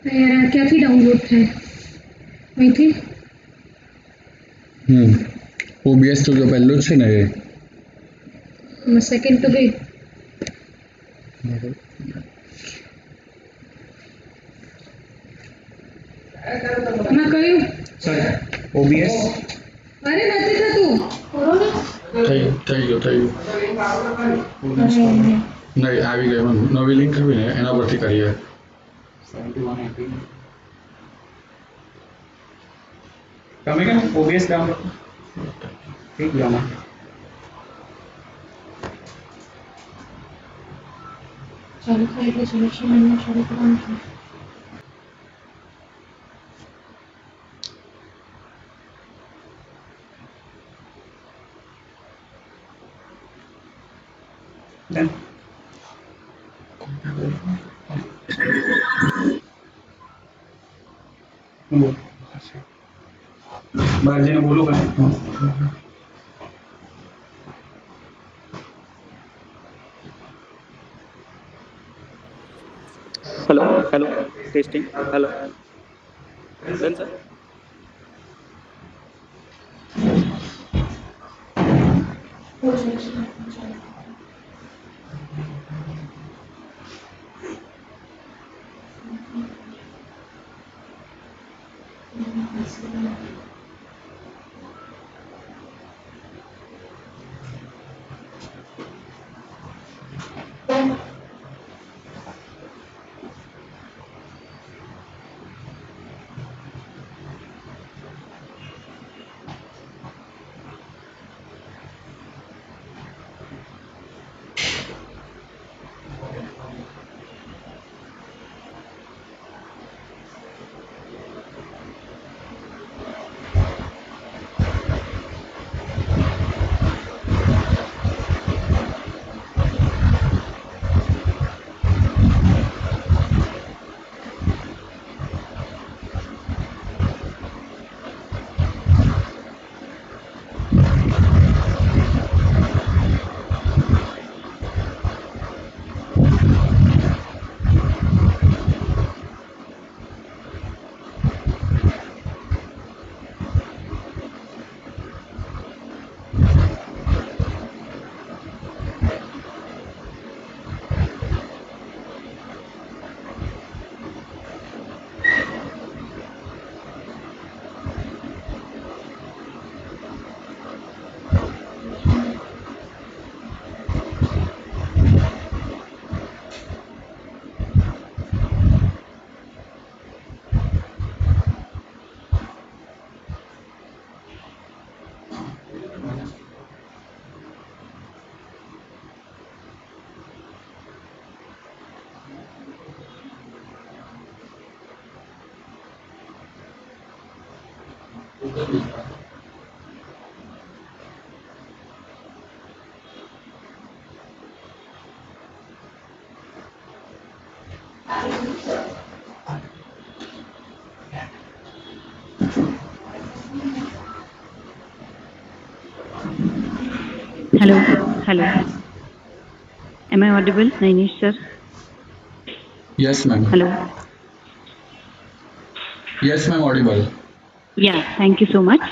क्या थी डाउनलोड थे वही थी OBS તો જો પહેલું જ છે ને એ સેકન્ડ તો ગઈ એમાં કયું સર OBS અરે નથી થતું થઈ ગયું નહીં આવી ગયું નવી લિંક આવી ને એના પરથી કરીએ 7180 તમે કેમ OBS ડાઉનલોડ થઈ ગયો આમાં ચાલુ થાય એટલે સિલેક્શન મેનુ શરૂ કરવાનું છે Done. બહાર જઈને બોલો ભાઈ Hello, testing. Hello. Done, sir. Hello. Am I audible, Nainesh sir? Yes ma'am. Hello. Yes ma'am, audible. Yeah, thank you so much.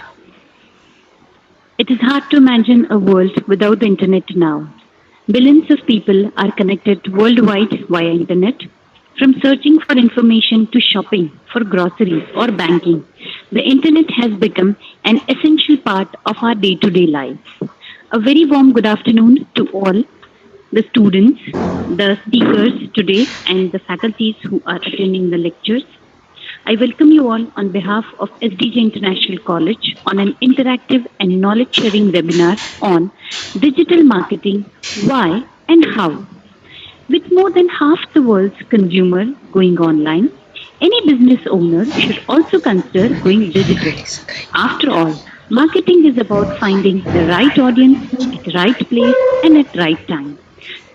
It is hard to imagine a world without the internet now. Billions of people are connected worldwide via internet. From searching for information to shopping for groceries or banking, the internet has become an essential part of our day-to-day lives. A very warm good afternoon to all the students, the speakers today and the faculties who are attending the lectures. I welcome you all on behalf of SDJ International College on an interactive and knowledge-sharing webinar on digital marketing, why and how. With more than half the world's consumer going online, any business owner should also consider going digital. After all, marketing is about finding the right audience at the right place and at the right time.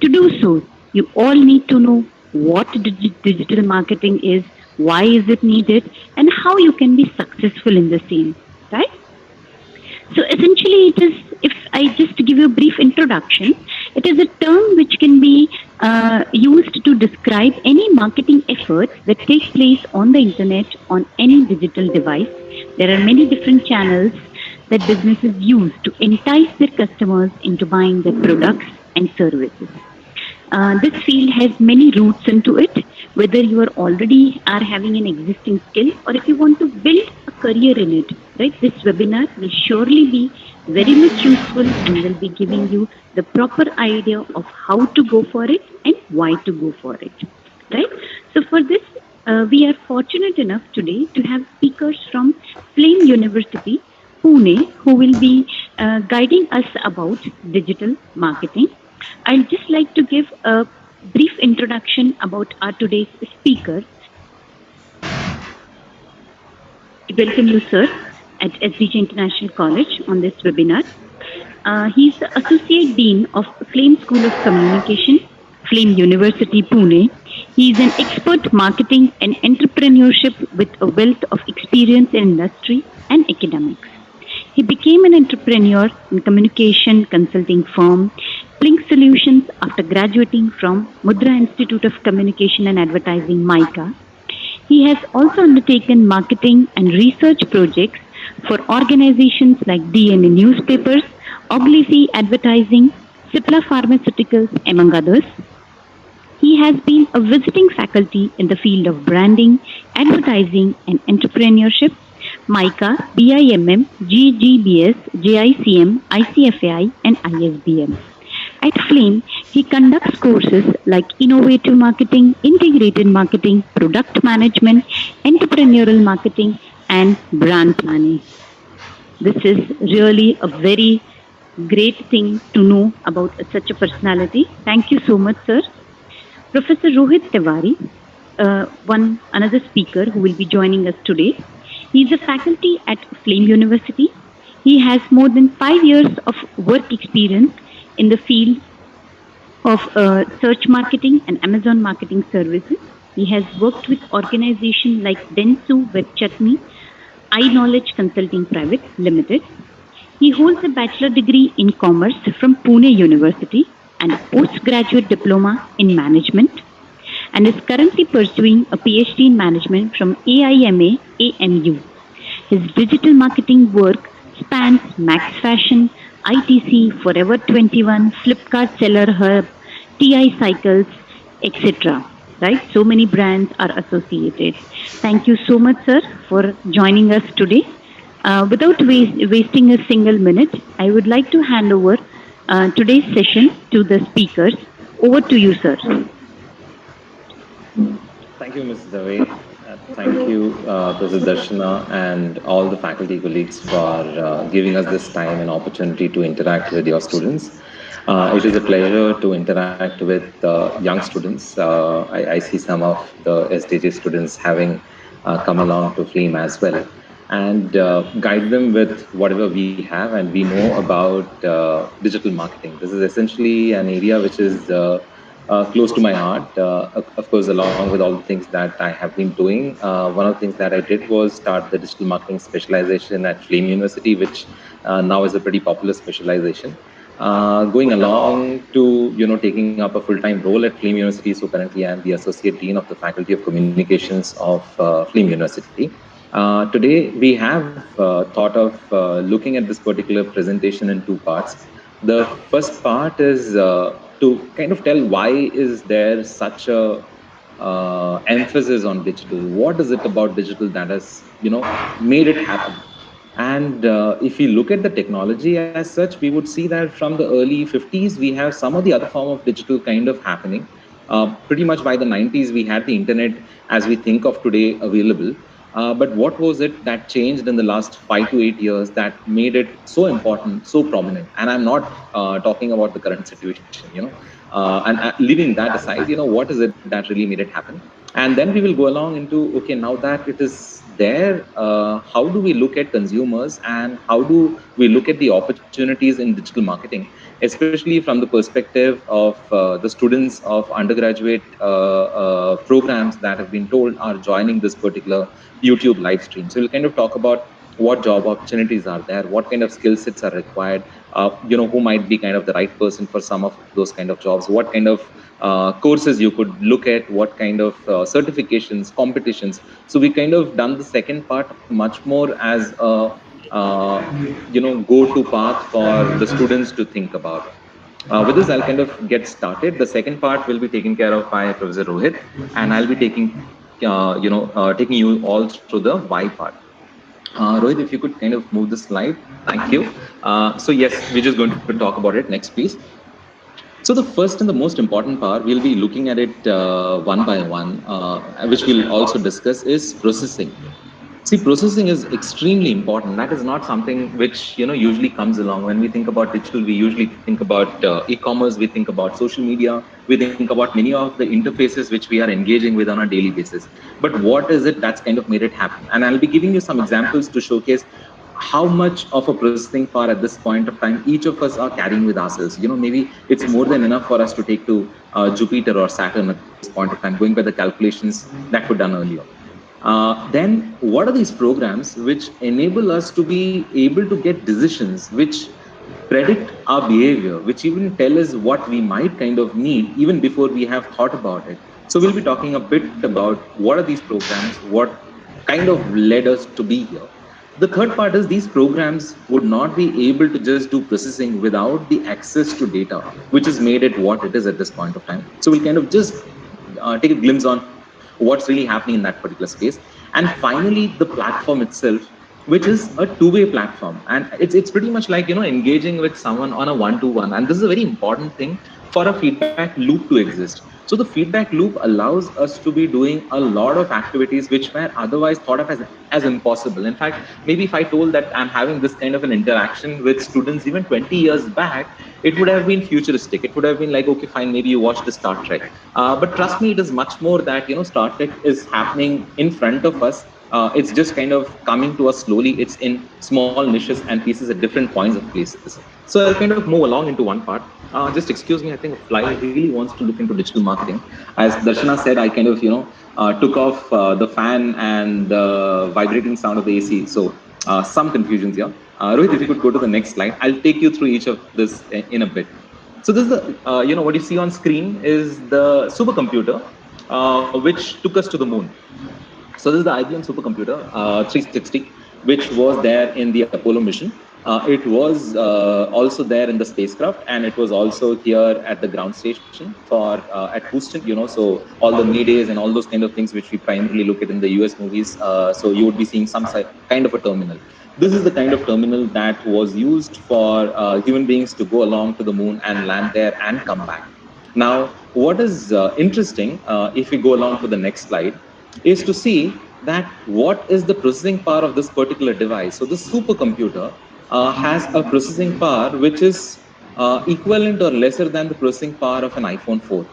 To do so, you all need to know what digital marketing is, why is it needed, and how you can be successful in the same, right? So essentially it is, if I just give you a brief introduction, It is a term which can be used to describe any marketing efforts that take place on the internet on any digital device. There are many different channels that businesses use to entice their customers into buying their products and services. This field has many roots into it, whether you are already are having an existing skill or if you want to build a career in it. Right, this webinar will surely be very much useful and will be giving you the proper idea of how to go for it and why to go for it. Right. So for this, we are fortunate enough today to have speakers from Flame University, Pune, who will be guiding us about digital marketing. I'd just like to give a brief introduction about our today's speaker. Welcome you, sir, at SDJ International College on this webinar. He's the Associate Dean of Flame School of Communication, Flame University, Pune. He is an expert marketing and entrepreneurship with a wealth of experience in industry and academics. He became an entrepreneur in communication consulting firm, Blink Solutions, after graduating from Mudra Institute of Communication and Advertising, MICA. He has also undertaken marketing and research projects for organizations like DNA Newspapers, Ogilvy Advertising, Cipla Pharmaceuticals, among others. He has been a visiting faculty in the field of branding, advertising, and entrepreneurship, MICA, BIMM, GGBS, JICM, ICFAI, and ISBM. At Flame, he conducts courses like innovative marketing, integrated marketing, product management, entrepreneurial marketing, and brand planning. This is really a very great thing to know about such a personality. Thank you so much, sir. Professor Rohit Tiwari, another speaker who will be joining us today. He is a faculty at Flame University. He has more than 5 years of work experience in the field of search marketing and Amazon marketing services. He has worked with organizations like Densu Web Chutney, iKnowledge Consulting Private Limited. He holds a bachelor degree in commerce from Pune University and a postgraduate diploma in management, and is currently pursuing a PhD in management from AIMA AMU. His digital marketing work spans Max Fashion, ITC, Forever 21, Flipkart Seller Hub, TI Cycles, etc. Right? So many brands are associated. Thank you so much, sir, for joining us today. Without wasting a single minute, I would like to hand over today's session to the speakers. Over to you, sir. Thank you, Ms. Dave. Thank you, Professor Darshana, and all the faculty colleagues for giving us this time and opportunity to interact with your students. It is a pleasure to interact with young students. I see some of the SDJ students having come along to Flame as well, and guide them with whatever we have and we know about digital marketing. This is essentially an area which is close to my heart. Of course, along with all the things that I have been doing, one of the things that I did was start the digital marketing specialization at Flame University, which now is a pretty popular specialization. Going along to taking up a full-time role at Flame University. So currently I am the Associate Dean of the Faculty of Communications of Flame University. Today we have thought of looking at this particular presentation in two parts. The first part is to kind of tell why is there such a emphasis on digital. What is it about digital that has made it happen? And if we look at the technology as such, we would see that from the early 50s, we have some of the other form of digital kind of happening. Pretty much by the 90s, we had the internet as we think of today available. But what was it that changed in the last 5 to 8 years that made it so important, so prominent? And I'm not talking about the current situation, and leaving that aside, what is it that really made it happen? And then we will go along into, okay, now that it is there, how do we look at consumers and how do we look at the opportunities in digital marketing, especially from the perspective of the students of undergraduate programs that have been told are joining this particular YouTube live stream. So we'll kind of talk about what job opportunities are there, what kind of skill sets are required, who might be kind of the right person for some of those kind of jobs, what kind of courses you could look at, what kind of certifications, competitions. So we kind of done the second part much more as a go-to path for the students to think about. With this, I'll kind of get started. The second part will be taken care of by Professor Rohit, and I'll be taking you all through the why part. Rohit, if you could kind of move the slide. Thank you. So yes, we're just going to talk about it. Next, please. So the first and the most important part, we'll be looking at it one by one, which we'll also discuss, is processing. See, processing is extremely important. That is not something which usually comes along. When we think about digital, we usually think about e-commerce, we think about social media, we think about many of the interfaces which we are engaging with on a daily basis. But what is it that's kind of made it happen? And I'll be giving you some examples to showcase how much of a processing power at this point of time each of us are carrying with ourselves. Maybe it's more than enough for us to take to Jupiter or Saturn at this point of time, going by the calculations that were done earlier. Then what are these programs which enable us to be able to get decisions which predict our behavior, which even tell us what we might kind of need even before we have thought about it? So we'll be talking a bit about what are these programs, what kind of led us to be here. The third part is these programs would not be able to just do processing without the access to data, which has made it what it is at this point of time. So we'll kind of just take a glimpse on what's really happening in that particular space. And finally, the platform itself, which is a two-way platform. And it's pretty much like, engaging with someone on a one-to-one. And this is a very important thing for a feedback loop to exist. So the feedback loop allows us to be doing a lot of activities which were otherwise thought of as impossible. In fact, maybe if I told that I'm having this kind of an interaction with students even 20 years back, it would have been futuristic. It would have been like, okay, fine, maybe you watched the Star Trek. But trust me, it is much more that, Star Trek is happening in front of us. It's just kind of coming to us slowly. It's in small niches and pieces at different points of places. So I'll kind of move along into one part. Just excuse me, I think Fly really wants to look into digital marketing. As Darshana said, I kind of, took off the fan and the vibrating sound of the AC. So some confusions here. Rohit, if you could go to the next slide, I'll take you through each of this in a bit. So this is the, what you see on screen is the supercomputer, which took us to the moon. So this is the IBM supercomputer 360, which was there in the Apollo mission. It was also there in the spacecraft, and it was also here at the ground station for at Houston. So all the Maydays and all those kind of things which we primarily look at in the US movies. So you would be seeing some kind of a terminal. This is the kind of terminal that was used for human beings to go along to the moon and land there and come back. Now, what is interesting, if we go along to the next slide, is to see that what is the processing power of this particular device. So this supercomputer has a processing power which is equivalent or lesser than the processing power of an iPhone 4.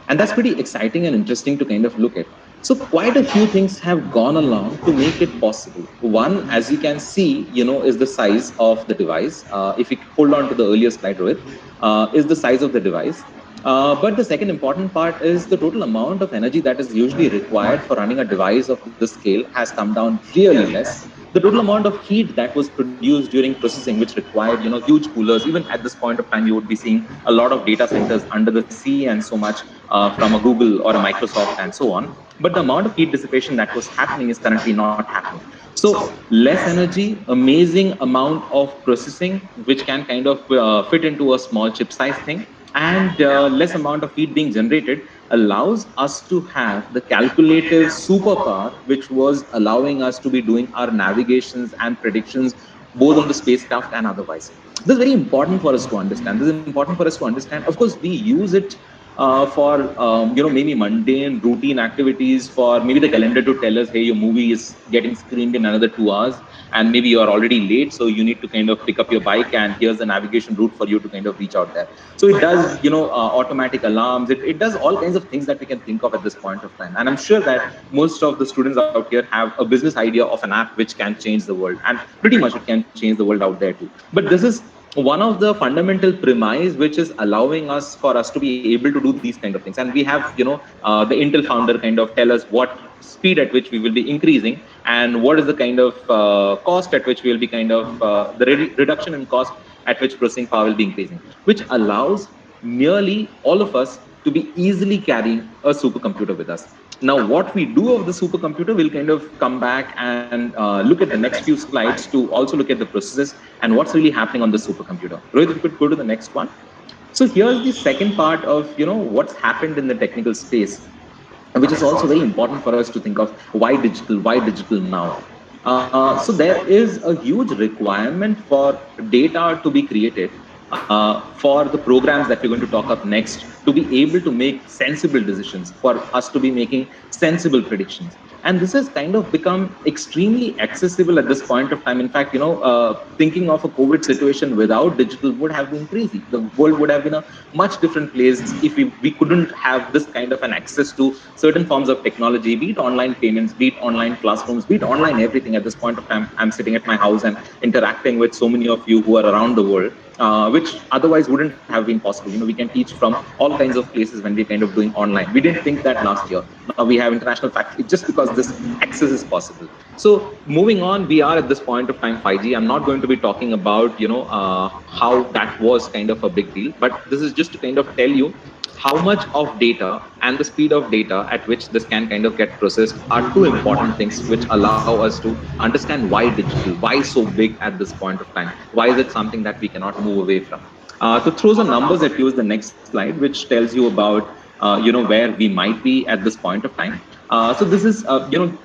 And that's pretty exciting and interesting to kind of look at. So quite a few things have gone along to make it possible. One, as you can see, is the size of the device. If you hold on to the earlier slide, Rohit, is the size of the device. But the second important part is the total amount of energy that is usually required for running a device of this scale has come down really less. The total amount of heat that was produced during processing, which required huge coolers. Even at this point of time, you would be seeing a lot of data centers under the sea and so much from a Google or a Microsoft and so on. But the amount of heat dissipation that was happening is currently not happening. So less energy, amazing amount of processing, which can kind of fit into a small chip size thing, and less amount of heat being generated allows us to have the calculative superpower, which was allowing us to be doing our navigations and predictions both on the spacecraft and otherwise. This is very important for us to understand. This is important for us to understand. Of course, we use it for maybe mundane routine activities, for maybe the calendar to tell us, hey, your movie is getting screened in another 2 hours and maybe you're already late, so you need to kind of pick up your bike and here's the navigation route for you to kind of reach out there. So it does automatic alarms, it does all kinds of things that we can think of at this point of time. And I'm sure that most of the students out here have a business idea of an app which can change the world, and pretty much it can change the world out there too. But this is one of the fundamental premise which is allowing us for us to be able to do these kind of things. And we have the Intel founder kind of tell us what speed at which we will be increasing and what is the kind of cost at which we'll be kind of the reduction in cost at which processing power will be increasing, which allows nearly all of us to be easily carrying a supercomputer with us. Now, what we do of the supercomputer, we'll kind of come back and look at the next few slides to also look at the processes and what's really happening on the supercomputer. Rohit, if you could go to the next one. So here's the second part of what's happened in the technical space, which is also very important for us to think of. Why digital now? So there is a huge requirement for data to be created for the programs that we're going to talk up next, to be able to make sensible decisions, for us to be making sensible predictions. And this has kind of become extremely accessible at this point of time. In fact, thinking of a COVID situation without digital would have been crazy. The world would have been a much different place if we couldn't have this kind of an access to certain forms of technology, be it online payments, be it online classrooms, be it online everything. At this point of time, I'm sitting at my house and interacting with so many of you who are around the world. Which otherwise wouldn't have been possible. We can teach from all kinds of places when we're kind of doing online. We didn't think that last year. Now we have international faculty just because this access is possible. So moving on, we are at this point of time 5G. I'm not going to be talking about how that was kind of a big deal, but this is just to kind of tell you how much of data and the speed of data at which this can kind of get processed are two important things which allow us to understand why digital, why so big at this point of time, why is it something that we cannot move away from. To throw some numbers at you is the next slide, which tells you about where we might be at this point of time. So this is don't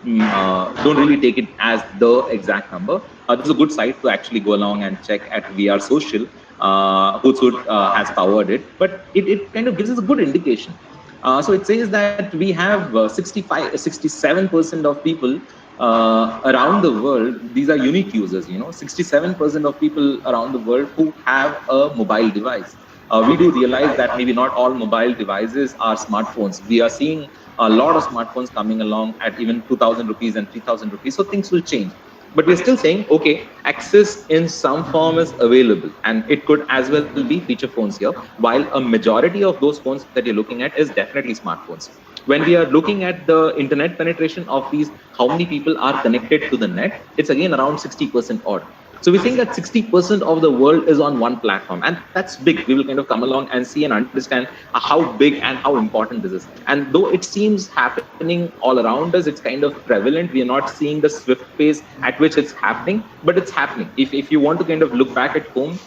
really take it as the exact number. This is a good site to actually go along and check at VR Social. Hootsuite has powered it, but it kind of gives us a good indication. So it says that we have 67% of people around the world. These are unique users, 67% of people around the world who have a mobile device. We do realize that maybe not all mobile devices are smartphones. We are seeing a lot of smartphones coming along at even 2,000 rupees and 3,000 rupees. So things will change. But we're still saying, okay, access in some form is available, and it could as well be feature phones here, while a majority of those phones that you're looking at is definitely smartphones. When we are looking at the internet penetration of these, how many people are connected to the net, it's again around 60% odd. So we're saying that 60% of the world is on one platform, and that's big. We will kind of come along and see and understand how big and how important this is. And though it seems happening all around us, it's kind of prevalent. We are not seeing the swift pace at which it's happening, but it's happening. If you want to kind of look back at home,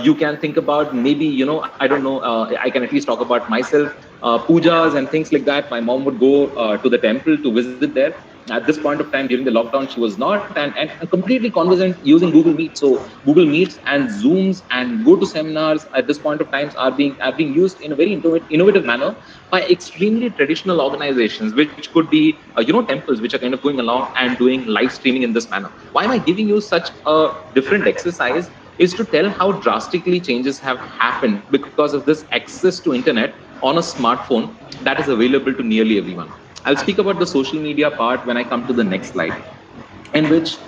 you can think about maybe, I don't know, I can at least talk about myself, pujas and things like that. My mom would go to the temple to visit there. At this point of time during the lockdown, she was not, and completely conversant using Google Meet. So Google Meets and Zooms and go to seminars at this point of time are being used in a very innovative manner by extremely traditional organizations, which could be temples, which are kind of going along and doing live streaming in this manner. Why am I giving you such a different exercise? Is to tell how drastically changes have happened because of this access to internet on a smartphone that is available to nearly everyone. I'll speak about the social media part when I come to the next slide, in which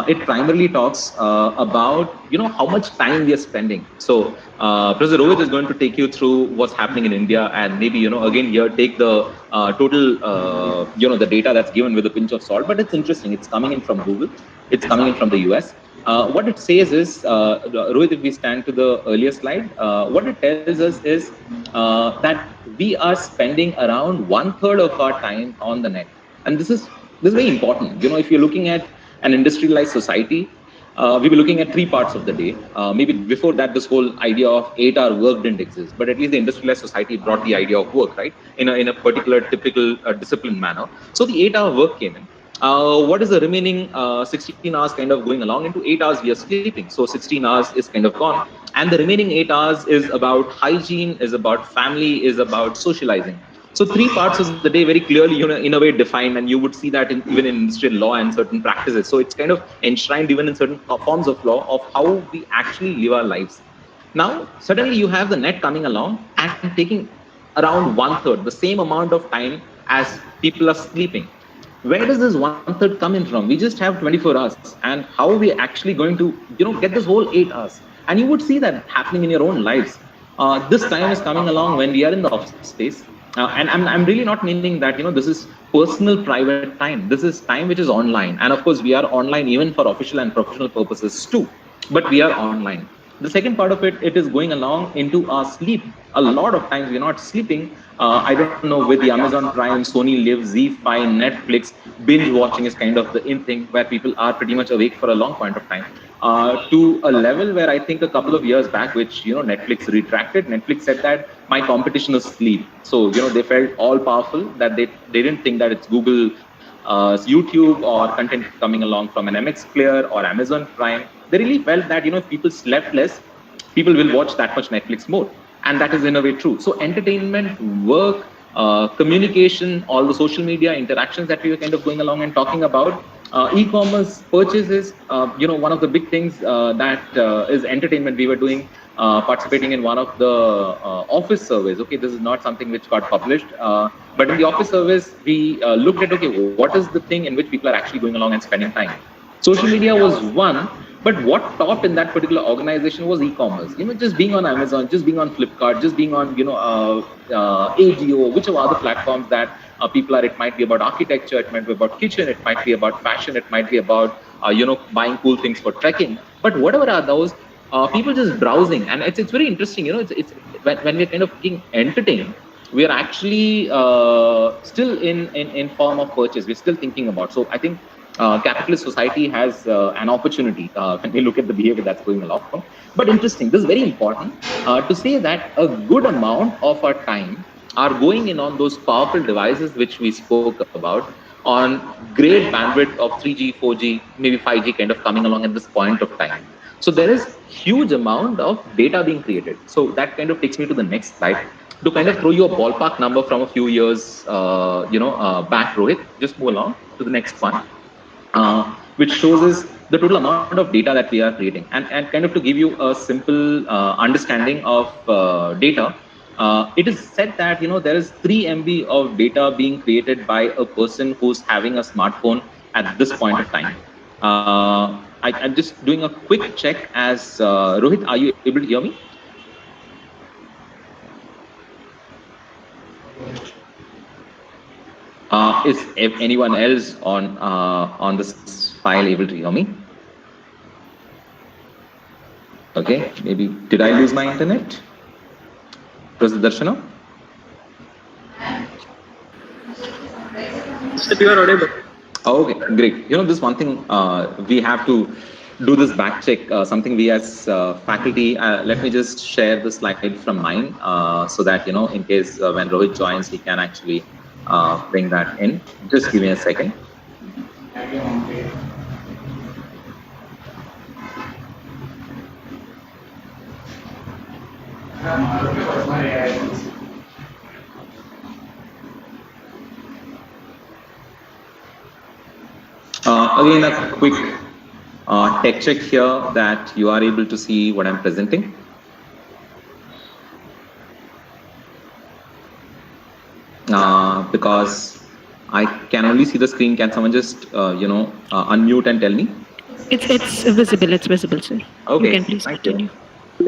it primarily talks about how much time we are spending. So Professor Rohit is going to take you through what's happening in India, and maybe again here take the total the data that's given with a pinch of salt. But it's interesting. It's coming in from Google. It's coming in from the US. What it says is, Rohit, if we stand to the earlier slide, what it tells us is that we are spending around 1/3 of our time on the net. And this is very important. If you're looking at an industrialized society, we were looking at 3 parts of the day. Maybe before that, this whole idea of 8-hour work didn't exist, but at least the industrialized society brought the idea of work, right? In a particular typical disciplined manner. So the 8-hour work came in. What is the remaining 16 hours kind of going along? Into 8 hours we are sleeping. So 16 hours is kind of gone. And the remaining 8 hours is about hygiene, is about family, is about socializing. So 3 parts of the day very clearly, in a way defined, and you would see that even in industrial law and certain practices. So it's kind of enshrined even in certain forms of law of how we actually live our lives. Now, suddenly you have the net coming along and taking around 1/3, the same amount of time as people are sleeping. Where does this 1/3 come in from? We just have 24 hours, and how are we actually going to, get this whole 8 hours? And you would see that happening in your own lives. This time is coming along when we are in the office space. And I'm really not meaning that, this is personal private time. This is time which is online. And of course, we are online even for official and professional purposes too, but we are online. The second part of it, it is going along into our sleep. A lot of times we're not sleeping. I don't know, with the Amazon Prime, Sony Live, Z5, Netflix, binge watching is kind of the in thing where people are pretty much awake for a long point of time. To a level where I think a couple of years back, which, Netflix retracted. Netflix said that my competition is sleep. So, they felt all powerful, that they didn't think that it's Google, YouTube, or content coming along from an MX Player or Amazon Prime. They really felt that, if people slept less, people will watch that much Netflix more. And that is in a way true. So entertainment, work, communication, all the social media interactions that we were kind of going along and talking about, e-commerce purchases, one of the big things that is entertainment. We were doing, participating in one of the office surveys. Okay, this is not something which got published, but in the office surveys, we looked at, okay, what is the thing in which people are actually going along and spending time? Social media was one, but what topped in that particular organization was e-commerce. Just being on Amazon, just being on Flipkart, just being on, AGO, whichever other platforms that people are. It might be about architecture, it might be about kitchen, it might be about fashion, it might be about, buying cool things for trekking. But whatever are those, people just browsing. And it's very interesting, it's when we're kind of being entertained, we are actually still in form of purchase. We're still thinking about. So I think capitalist society has an opportunity when we look at the behavior that's going along. But interesting, this is very important to say that a good amount of our time are going in on those powerful devices which we spoke about, on great bandwidth of 3G, 4G, maybe 5G kind of coming along at this point of time. So there is huge amount of data being created. So that kind of takes me to the next slide, to kind of throw you a ballpark number from a few years back, Rohit. Just move along to the next one. Which shows us the total amount of data that we are creating. And kind of to give you a simple understanding of data, it is said that, there is 3 MB of data being created by a person who's having a smartphone at this point of time. I'm just doing a quick check as Rohit, are you able to hear me? Is anyone else on this file able to hear me? Okay, maybe did I lose my internet? Darshana? You are audible. Oh, okay, great. This one thing we have to do this back check. Something we as faculty. Let me just share the slide from mine so that in case when Rohit joins, he can actually bring that in. Just give me a second. Again, a quick tech check here that you are able to see what I'm presenting. Because I can only see the screen. Can someone just unmute and tell me? It's visible. It's visible, sir. Okay. You can please continue.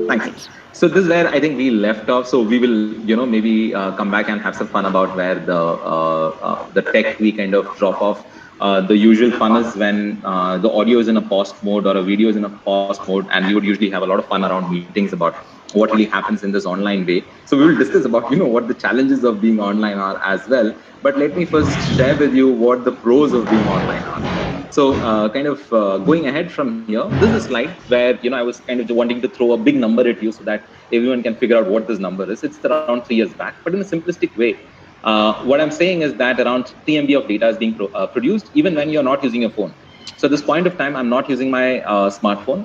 Thanks. So this is where I think we left off. So we will maybe come back and have some fun about where the tech we kind of drop off. The usual fun is when the audio is in a paused mode or a video is in a paused mode, and we would usually have a lot of fun around meetings about what really happens in this online way. So we will discuss about what the challenges of being online are as well. But let me first share with you what the pros of being online are. So kind of going ahead from here, this is a slide where I was kind of wanting to throw a big number at you so that everyone can figure out what this number is. It's around 3 years back, but in a simplistic way. What I'm saying is that around 3 MB of data is being produced even when you're not using your phone. So at this point of time, I'm not using my smartphone.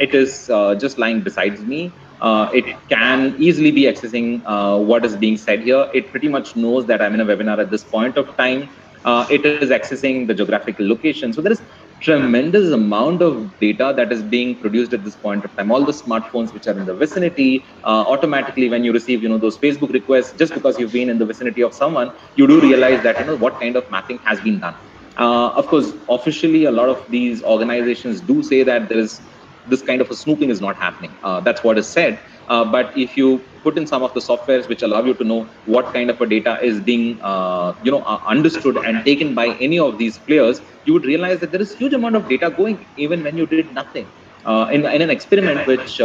It is just lying beside me. It can easily be accessing what is being said here. It pretty much knows that I'm in a webinar at this point of time. It is accessing the geographical location. So there is tremendous amount of data that is being produced at this point of time. All the smartphones which are in the vicinity, automatically when you receive those Facebook requests, just because you've been in the vicinity of someone, you do realize that what kind of mapping has been done. Of course, officially, a lot of these organizations do say that there is this kind of a snooping is not happening. That's what is said. but if you put in some of the softwares which allow you to know what kind of a data is being understood and taken by any of these players, you would realize that there is huge amount of data going even when you did nothing. In an experiment which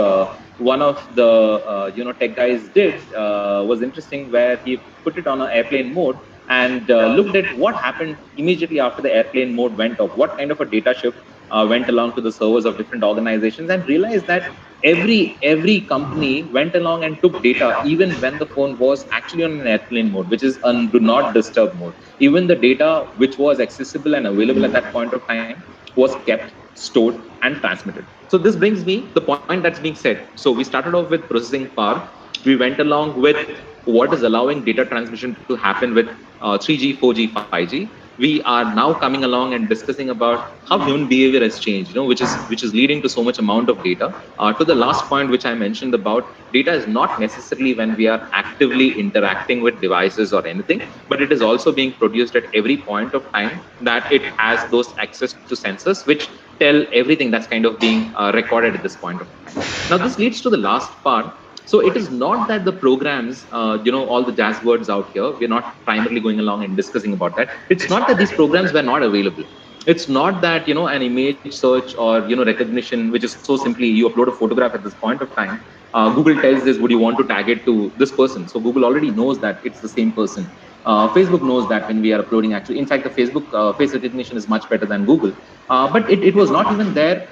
one of the tech guys did was interesting, where he put it on an airplane mode and looked at what happened immediately after the airplane mode went off, what kind of a data shift went along to the servers of different organizations, and realized that every company went along and took data even when the phone was actually on an airplane mode, which is on do not disturb mode. Even the data which was accessible and available at that point of time was kept, stored, and transmitted. So this brings me the point that's being said. So we started off with processing power. We went along with what is allowing data transmission to happen with 3G, 4G, 5G. We are now coming along and discussing about how human behavior has changed, which is leading to so much amount of data. To the last point which I mentioned about data is not necessarily when we are actively interacting with devices or anything, but it is also being produced at every point of time that it has those access to sensors which tell everything that's kind of being recorded at this point of time. Now this leads to the last part. So it is not that the programs, all the jazz words out here, we're not primarily going along and discussing about that. It's not that these programs were not available. It's not that, an image search or, recognition, which is so simply you upload a photograph at this point of time. Google tells this, would you want to tag it to this person? So Google already knows that it's the same person. Facebook knows that when we are uploading, actually. In fact, the Facebook face recognition is much better than Google. But it was not even there,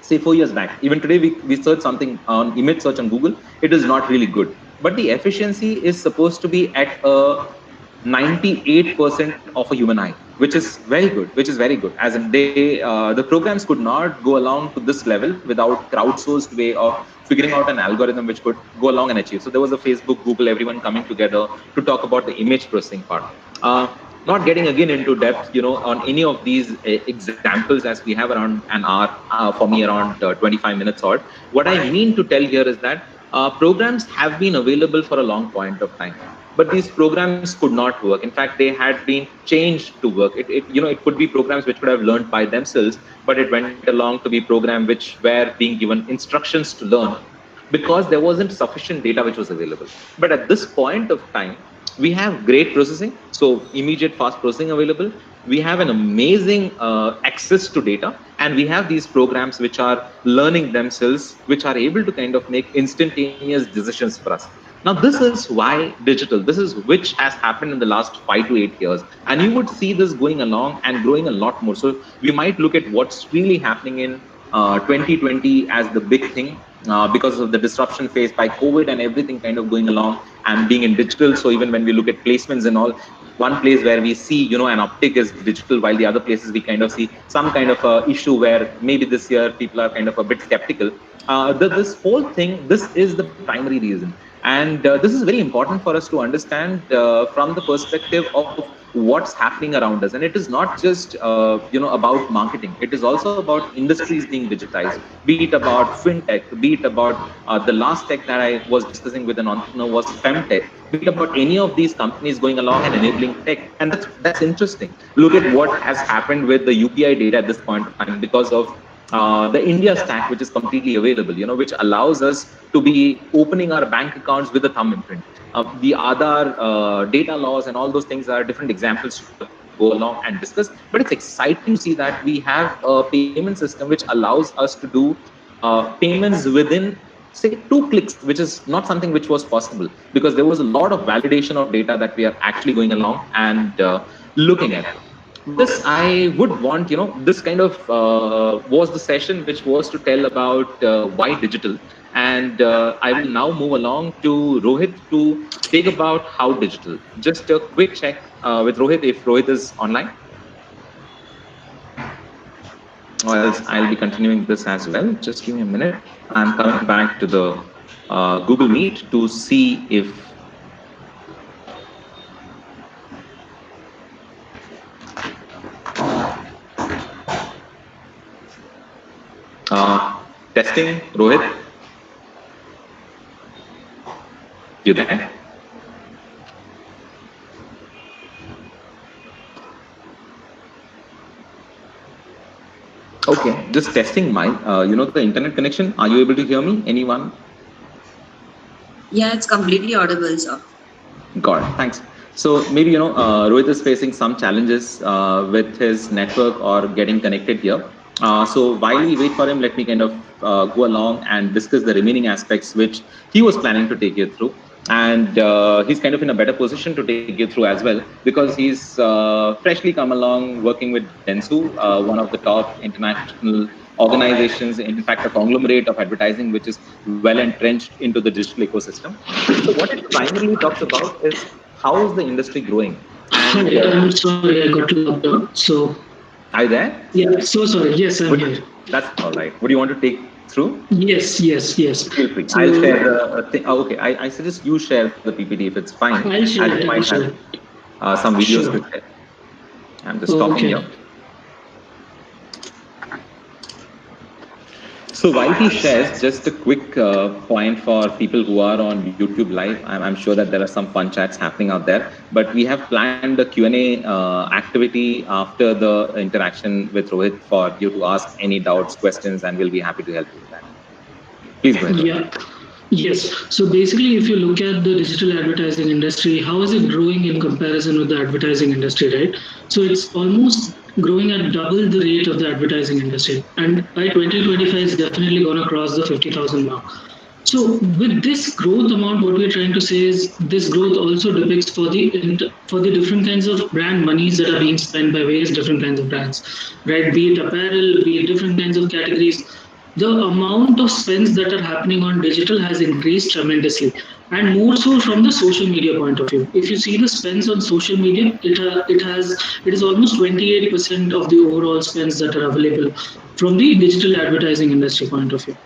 say 4 years back. Even today, we search something on image search on Google, it is not really good. But the efficiency is supposed to be at a 98% of a human eye, which is very good. As in the programs could not go along to this level without crowdsourced way of figuring out an algorithm which could go along and achieve. So there was a Facebook, Google, everyone coming together to talk about the image processing part. Not getting again into depth, on any of these examples, as we have around an hour, for me around 25 minutes odd. What I mean to tell here is that programs have been available for a long point of time, but these programs could not work. In fact, they had been changed to work. It could be programs which could have learned by themselves, but it went along to be programs which were being given instructions to learn because there wasn't sufficient data which was available. But at this point of time, we have great processing, so immediate fast processing available. We have an amazing access to data, and we have these programs which are learning themselves, which are able to kind of make instantaneous decisions for us. Now, this is why digital, this is which has happened in the last 5 to 8 years. And you would see this going along and growing a lot more. So we might look at what's really happening in 2020 as the big thing, because of the disruption faced by COVID and everything kind of going along and being in digital. So even when we look at placements and all, one place where we see, an uptick is digital, while the other places we kind of see some kind of issue where maybe this year people are kind of a bit skeptical. This whole thing, this is the primary reason. And this is very important for us to understand from the perspective of what's happening around us. And it is not just, about marketing. It is also about industries being digitized, be it about fintech, be it about the last tech that I was discussing with an entrepreneur was femtech, be it about any of these companies going along and enabling tech. And that's interesting. Look at what has happened with the UPI data at this point of time because of the India stack, which is completely available, which allows us to be opening our bank accounts with a thumb imprint. The other data laws and all those things are different examples to go along and discuss. But it's exciting to see that we have a payment system which allows us to do payments within, say, 2 clicks, which is not something which was possible because there was a lot of validation of data that we are actually going along and looking at. This I would want, this kind of was the session which was to tell about why digital. And I will now move along to Rohit to speak about how digital. Just a quick check with Rohit, if Rohit is online. Or else I'll be continuing this as well. Just give me a minute. I'm coming back to the Google Meet to see if testing, Rohit. You there? Okay, just testing my, the internet connection. Are you able to hear me? Anyone? Yeah, it's completely audible, sir. Got it. Thanks. So maybe, Rohit is facing some challenges with his network or getting connected here. So while we wait for him, let me kind of go along and discuss the remaining aspects which he was planning to take you through. And he's kind of in a better position to take you through as well, because he's freshly come along working with Dentsu, one of the top international organizations, in fact, a conglomerate of advertising, which is well entrenched into the digital ecosystem. So what it primarily talks about is how is the industry growing? And Hi, I'm sorry, I got locked out. So, are you there? yeah, so sorry. Yes, I'm here. That's all right. Would you want to take through? Yes. Feel free. So, I'll share the thing. Oh, okay. I suggest you share the PPT if it's fine. I'll share As it. you might have some videos to share. I'm just stopping here. So while he shares, just a quick point for people who are on YouTube Live, I'm sure that there are some fun chats happening out there, but we have planned a Q&A activity after the interaction with Rohit for you to ask any doubts, questions, and we'll be happy to help you with that. Please go ahead. Yeah. Yes. So basically, if you look at the digital advertising industry, how is it growing in comparison with the advertising industry, right? So it's almost growing at double the rate of the advertising industry. And by 2025, it's definitely going to cross the 50,000 mark. So with this growth amount, what we're trying to say is this growth also depicts for the different kinds of brand monies that are being spent by various different kinds of brands, right? Be it apparel, be it different kinds of categories. The amount of spends that are happening on digital has increased tremendously, and more so from the social media point of view. If you see the spends on social media, it is almost 28% of the overall spends that are available from the digital advertising industry point of view.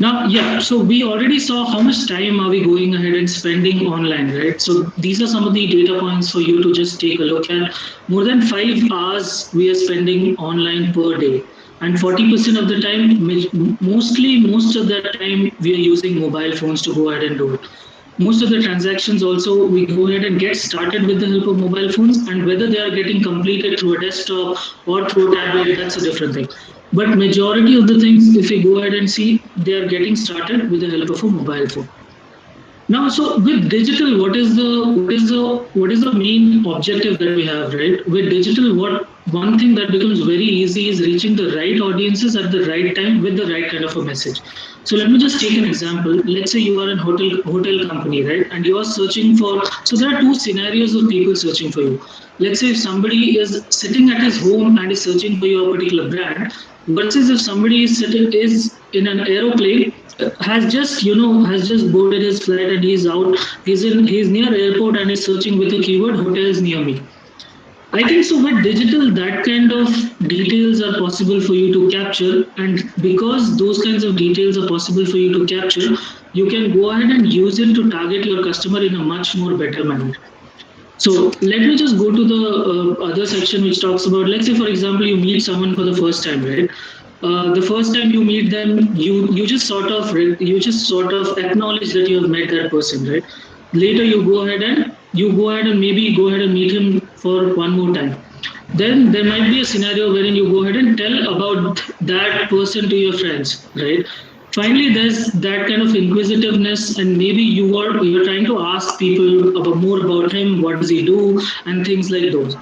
Now, yeah, so we already saw how much time are we going ahead and spending online, right? So these are some of the data points for you to just take a look at. More than 5 hours we are spending online per day. And 40% of the time, most of the time, we are using mobile phones to go ahead and do it. Most of the transactions also, we go ahead and get started with the help of mobile phones, and whether they are getting completed through a desktop or through a tablet, that's a different thing. But majority of the things, if we go ahead and see, they are getting started with the help of a mobile phone. Now, so with digital, what is the main objective that we have, right? With digital, what one thing that becomes very easy is reaching the right audiences at the right time with the right kind of a message. So let me just take an example. Let's say you are a hotel company, right? And you are searching for. So there are two scenarios of people searching for you. Let's say if somebody is sitting at his home and is searching for your particular brand, versus if somebody is in an aeroplane, has just boarded his flight and he's near airport and is searching with the keyword hotels near me. I think so with digital, that kind of details are possible for you to capture, and because those kinds of details are possible for you to capture, you can go ahead and use it to target your customer in a much more better manner. So let me just go to the other section which talks about, let's say, for example, you meet someone for the first time, right? The first time you meet them, you just sort of acknowledge that you have met that person, right? Later you go ahead and maybe go ahead and meet him for one more time. Then there might be a scenario wherein you go ahead and tell about that person to your friends, right? Finally, there's that kind of inquisitiveness, and maybe you're trying to ask people about more about him, what does he do, and things like those.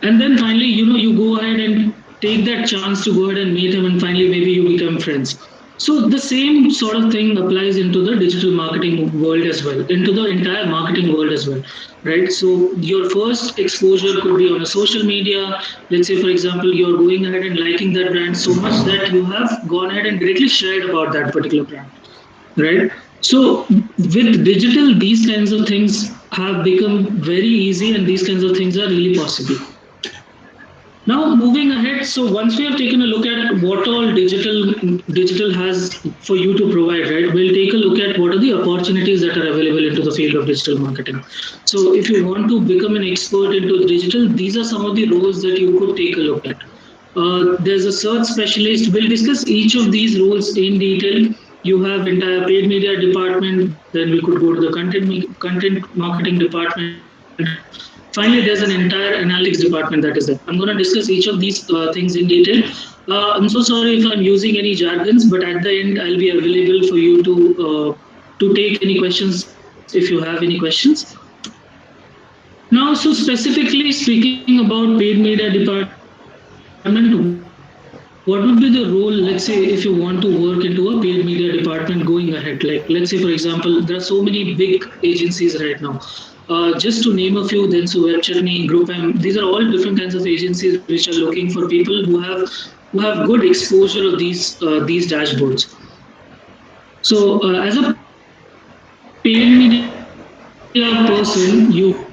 And then finally, you go ahead and take that chance to go ahead and meet him, and finally maybe you become friends. So the same sort of thing applies into the digital marketing world as well, into the entire marketing world as well, right? So your first exposure could be on a social media. Let's say, for example, you're going ahead and liking that brand so much that you have gone ahead and directly shared about that particular brand, right? So with digital, these kinds of things have become very easy, and these kinds of things are really possible. Now moving ahead, so once we have taken a look at what all digital has for you to provide, right? We'll take a look at what are the opportunities that are available into the field of digital marketing. So if you want to become an expert into digital, these are some of the roles that you could take a look at. There's a search specialist. We'll discuss each of these roles in detail. You have entire paid media department. Then we could go to the content marketing department. Finally, there's an entire analytics department that is there. I'm going to discuss each of these things in detail. I'm so sorry if I'm using any jargons, but at the end, I'll be available for you to to take any questions if you have any questions. Now, so specifically speaking about paid media department, what would be the role, let's say, if you want to work into a paid media department going ahead? Like, let's say, for example, there are so many big agencies right now. Just to name a few, then so Web Chutney, Group M, these are all different kinds of agencies which are looking for people who have good exposure of these dashboards. So, as a paid media person, you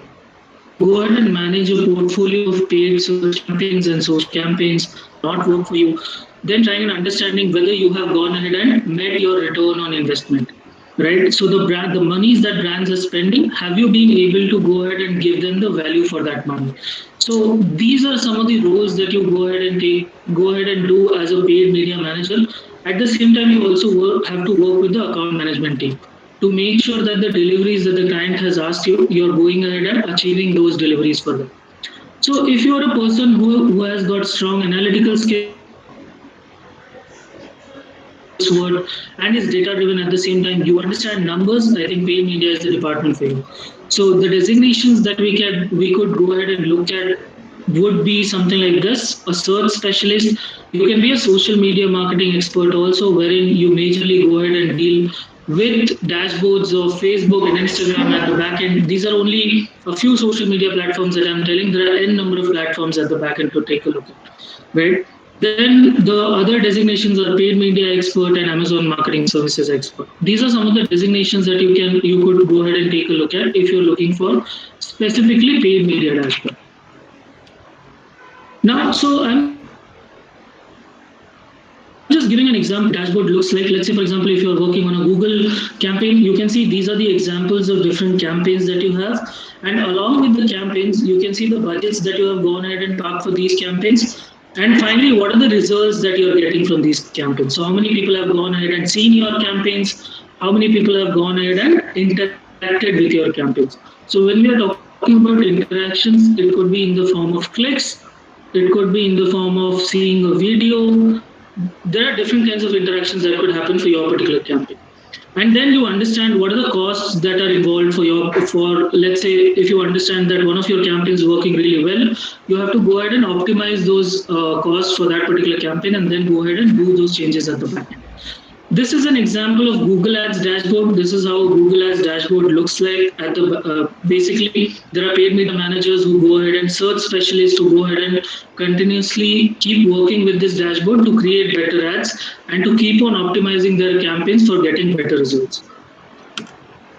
go ahead and manage a portfolio of paid search campaigns and social campaigns not work for you, then trying and understanding whether you have gone ahead and met your return on investment, right? So the monies that brands are spending, have you been able to go ahead and give them the value for that money? So these are some of the roles that you go ahead and do as a paid media manager. At the same time, you also have to work with the account management team to make sure that the deliveries that the client has asked you, you're going ahead and achieving those deliveries for them. So if you're a person who has got strong analytical skills and is data driven at the same time, you understand numbers, I think paid media is the department for you. So the designations that we could go ahead and look at would be something like this: a search specialist. You can be a social media marketing expert also, wherein you majorly go ahead and deal with dashboards of Facebook and Instagram at the back end. These are only a few social media platforms that I'm telling. There are n number of platforms at the back end to take a look at, right? Then the other designations are paid media expert and Amazon marketing services expert. These are some of the designations that you could go ahead and take a look at if you're looking for specifically paid media dashboard. Now, so I'm just giving an example dashboard looks like. Let's say, for example, if you're working on a Google campaign, you can see these are the examples of different campaigns that you have. And along with the campaigns, you can see the budgets that you have gone ahead and parked for these campaigns. And finally, what are the results that you're getting from these campaigns? So how many people have gone ahead and seen your campaigns? How many people have gone ahead and interacted with your campaigns? So when we are talking about interactions, it could be in the form of clicks. It could be in the form of seeing a video. There are different kinds of interactions that could happen for your particular campaign. And then you understand what are the costs that are involved for let's say, if you understand that one of your campaigns is working really well, you have to go ahead and optimize those costs for that particular campaign and then go ahead and do those changes at the back end. This is an example of Google Ads dashboard. This is how Google Ads dashboard looks like. At the basically, there are paid media managers who go ahead and search specialists who go ahead and continuously keep working with this dashboard to create better ads and to keep on optimizing their campaigns for getting better results.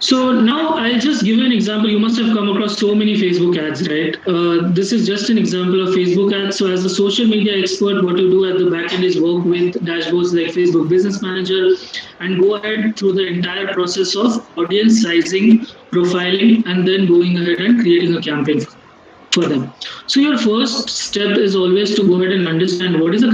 So now I'll just give you an example. You must have come across so many Facebook ads, right? This is just an example of Facebook ads. So as a social media expert, what you do at the back end is work with dashboards like Facebook Business Manager and go ahead through the entire process of audience sizing, profiling, and then going ahead and creating a campaign for them. So your first step is always to go ahead and understand what is the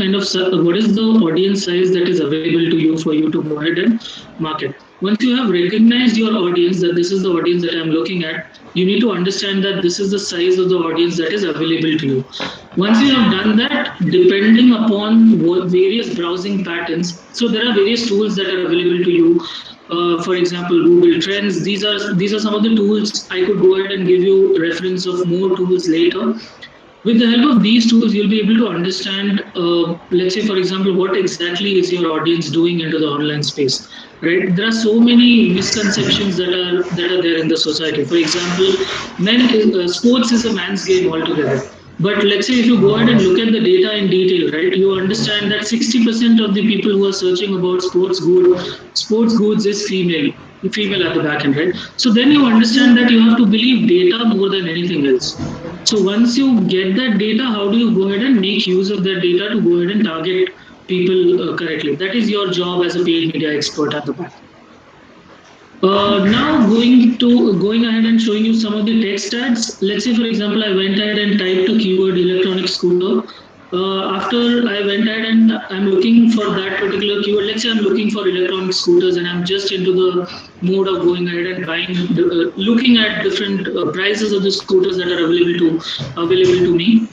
audience size that is available to you for you to go ahead and market. Once you have recognized your audience, that this is the audience that I'm looking at, you need to understand that this is the size of the audience that is available to you. Once you have done that, depending upon various browsing patterns, so there are various tools that are available to you. For example, Google Trends. These are some of the tools. I could go ahead and give you reference of more tools later. With the help of these tools, you'll be able to understand, let's say, for example, what exactly is your audience doing into the online space, right? There are so many misconceptions that are there in the society. For example, sports is a man's game altogether. But let's say if you go ahead and look at the data in detail, right, you understand that 60% of the people who are searching about sports goods is female at the back end, right? So then you understand that you have to believe data more than anything else. So once you get that data, how do you go ahead and make use of that data to go ahead and target people correctly? That is your job as a paid media expert at the back. Now going ahead and showing you some of the text ads. Let's say, for example, I went ahead and typed a keyword electronic scooter. After I went ahead and I'm looking for that particular keyword. Let's say I'm looking for electronic scooters and I'm just into the mode of going ahead and buying, looking at different prices of the scooters that are available to me.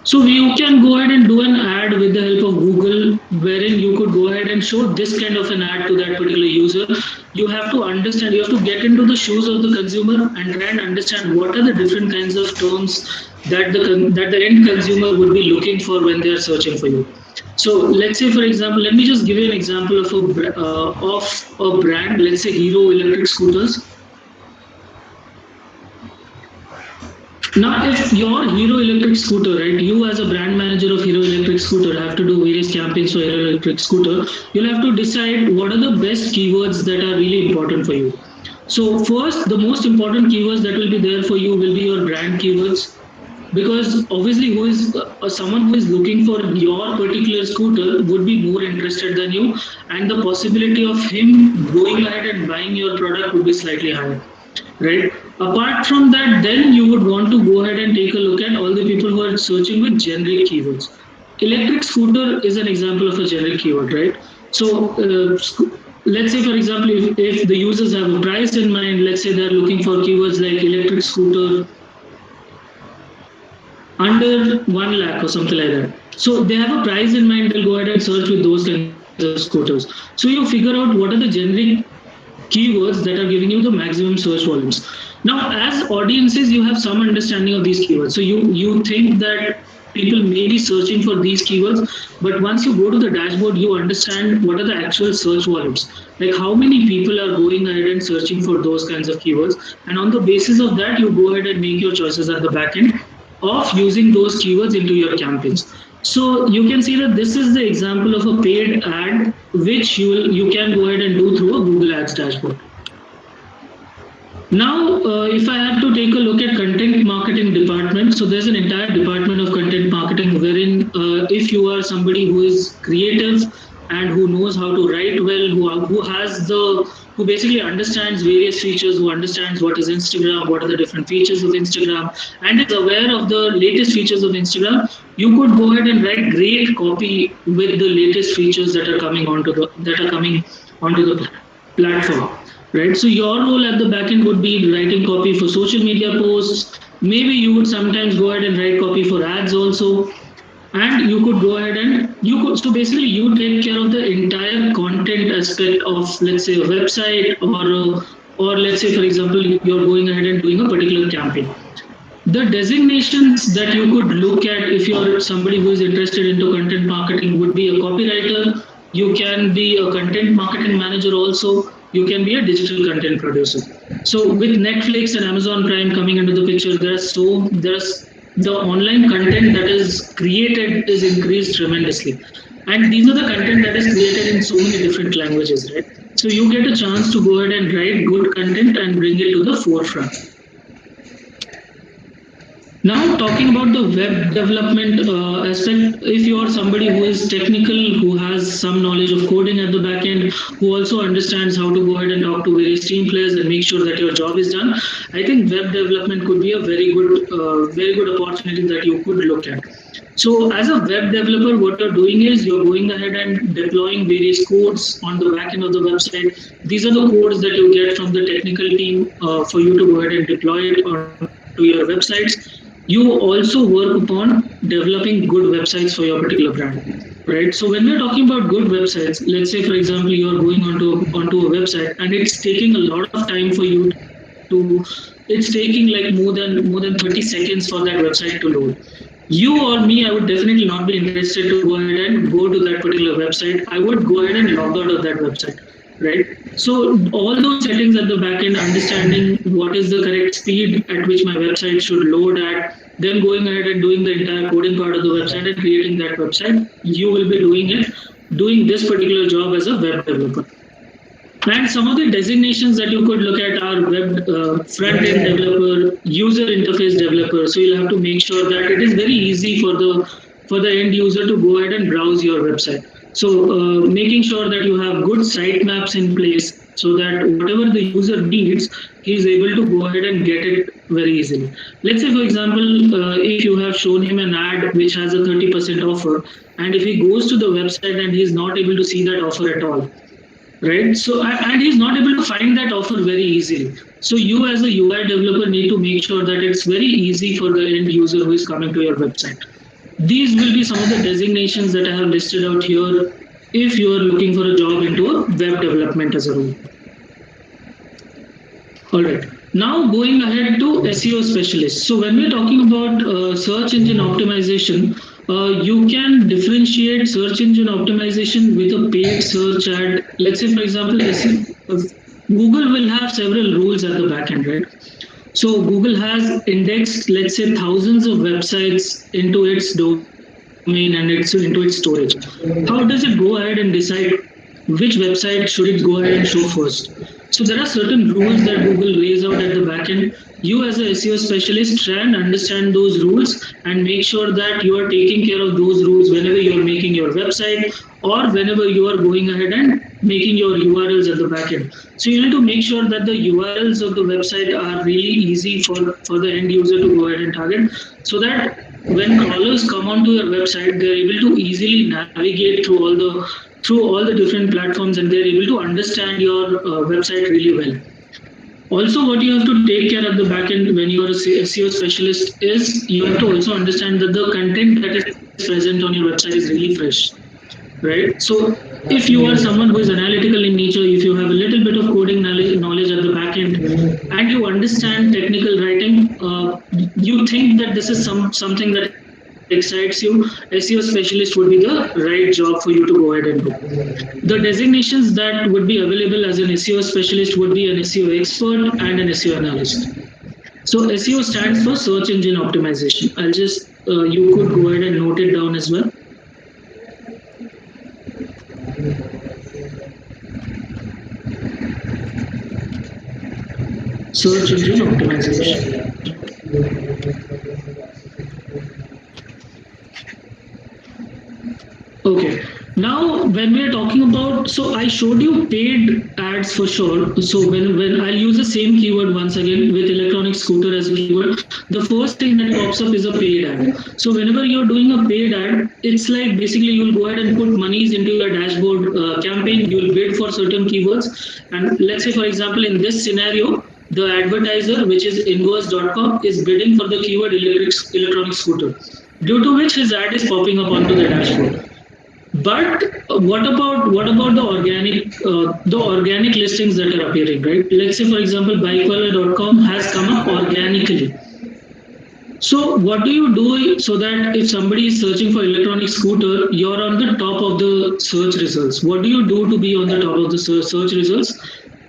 So you can go ahead and do an ad with the help of Google, wherein you could go ahead and show this kind of an ad to that particular user. You have to understand, you have to get into the shoes of the consumer and try and understand what are the different kinds of terms that the end consumer would be looking for when they are searching for you. So let's say, for example, let me just give you an example of a brand. Let's say Hero electric scooters. Now, if your Hero electric scooter, right, you as a brand manager of Hero electric scooter have to do various campaigns for Hero electric scooter, you'll have to decide what are the best keywords that are really important for you. So first, the most important keywords that will be there for you will be your brand keywords, because obviously who is someone who is looking for your particular scooter would be more interested than you, and the possibility of him going ahead and buying your product would be slightly higher, right? Apart from that, then you would want to go ahead and take a look at all the people who are searching with generic keywords. Electric scooter is an example of a generic keyword, right? So let's say, for example, if the users have a price in mind, let's say they're looking for keywords like electric scooter under 1 lakh or something like that. So they have a price in mind, they'll go ahead and search with those kinds of scooters. So you figure out what are the generic keywords that are giving you the maximum search volumes. Now, as audiences, you have some understanding of these keywords. So you think that people may be searching for these keywords, but once you go to the dashboard, you understand what are the actual search volumes, like how many people are going ahead and searching for those kinds of keywords, and on the basis of that, you go ahead and make your choices at the back end of using those keywords into your campaigns. So you can see that this is the example of a paid ad which you can go ahead and do through a Google Ads dashboard. Now, if I have to take a look at content marketing department, so there's an entire department of content marketing wherein if you are somebody who is creative and who knows how to write well, who basically understands various features, who understands what is Instagram, what are the different features of Instagram, and is aware of the latest features of Instagram, you could go ahead and write great copy with the latest features that are coming onto the platform. Right, so your role at the backend would be writing copy for social media posts. Maybe you would sometimes go ahead and write copy for ads also, and you could go ahead and so basically you take care of the entire content aspect of, let's say, a website, or let's say, for example, you're going ahead and doing a particular campaign. The designations that you could look at if you're somebody who is interested into content marketing would be a copywriter. You can be a content marketing manager also. You can be a digital content producer. So with Netflix and Amazon Prime coming into the picture, there's the online content that is created is increased tremendously. And these are the content that is created in so many different languages, right? So you get a chance to go ahead and write good content and bring it to the forefront. Now, talking about the web development aspect, if you are somebody who is technical, who has some knowledge of coding at the back end, who also understands how to go ahead and talk to various team players and make sure that your job is done, I think web development could be a very good opportunity that you could look at. So as a web developer, what you're doing is you're going ahead and deploying various codes on the back end of the website. These are the codes that you get from the technical team for you to go ahead and deploy it onto your websites. You also work upon developing good websites for your particular brand, right? So when we're talking about good websites, let's say, for example, you're going onto a website and it's taking a lot of time for you it's taking like more than 30 seconds for that website to load. You or me, I would definitely not be interested to go ahead and go to that particular website. I would go ahead and log out of that website, right? So all those settings at the back end, understanding what is the correct speed at which my website should load at, then going ahead and doing the entire coding part of the website and creating that website, you will be doing this particular job as a web developer. And some of the designations that you could look at are web front-end developer, user interface developer. So you'll have to make sure that it is very easy for the end user to go ahead and browse your website. So making sure that you have good sitemaps in place so that whatever the user needs, he is able to go ahead and get it very easily. Let's say, for example, if you have shown him an ad which has a 30% offer, and if he goes to the website and he is not able to see that offer at all, right? So, and he's not able to find that offer very easily. So you as a UI developer need to make sure that it's very easy for the end user who is coming to your website. these will be some of the designations that I have listed out here if you are looking for a job into a web development as a role. All right. Now going ahead to SEO specialist. So when we're talking about search engine optimization, you can differentiate search engine optimization with a paid search ad. Let's say, for example, Google will have several rules at the back end, right? So Google has indexed, let's say, thousands of websites into its domain and into its storage. How does it go ahead and decide which website should it go ahead and show first? So there are certain rules that Google lays out at the back end. You as a SEO specialist try and understand those rules and make sure that you are taking care of those rules whenever you are making your website or whenever you are going ahead and making your URLs at the back end. So you need to make sure that the URLs of the website are really easy for the end user to go ahead and target, so that when crawlers come onto your website, they're able to easily navigate through all the different platforms and they're able to understand your website really well. Also, what you have to take care at the back end when you are a SEO specialist is you have to also understand that the content that is present on your website is really fresh, right? So if you are someone who is analytical in nature, if you have a little bit of coding knowledge at the back end and you understand technical writing, you think that this is something that excites you, SEO specialist would be the right job for you to go ahead and do. The designations that would be available as an SEO specialist would be an SEO expert and an SEO analyst. So SEO stands for search engine optimization. I'll just, you could go ahead and note it down as well. Search engine optimization. Okay. Now, when we are talking about, so I showed you paid ads for sure. So when I'll use the same keyword once again with electronic scooter as a keyword, the first thing that pops up is a paid ad. So whenever you're doing a paid ad, it's like basically you'll go ahead and put monies into your dashboard campaign. You'll bid for certain keywords. And let's say, for example, in this scenario, the advertiser, which is inverse.com, is bidding for the keyword electronic scooter, due to which his ad is popping up onto the dashboard. But what about the organic listings that are appearing, right? Let's say, for example, bikewaller.com has come up organically. So what do you do so that if somebody is searching for electronic scooter, you're on the top of the search results? What do you do to be on the top of the search results?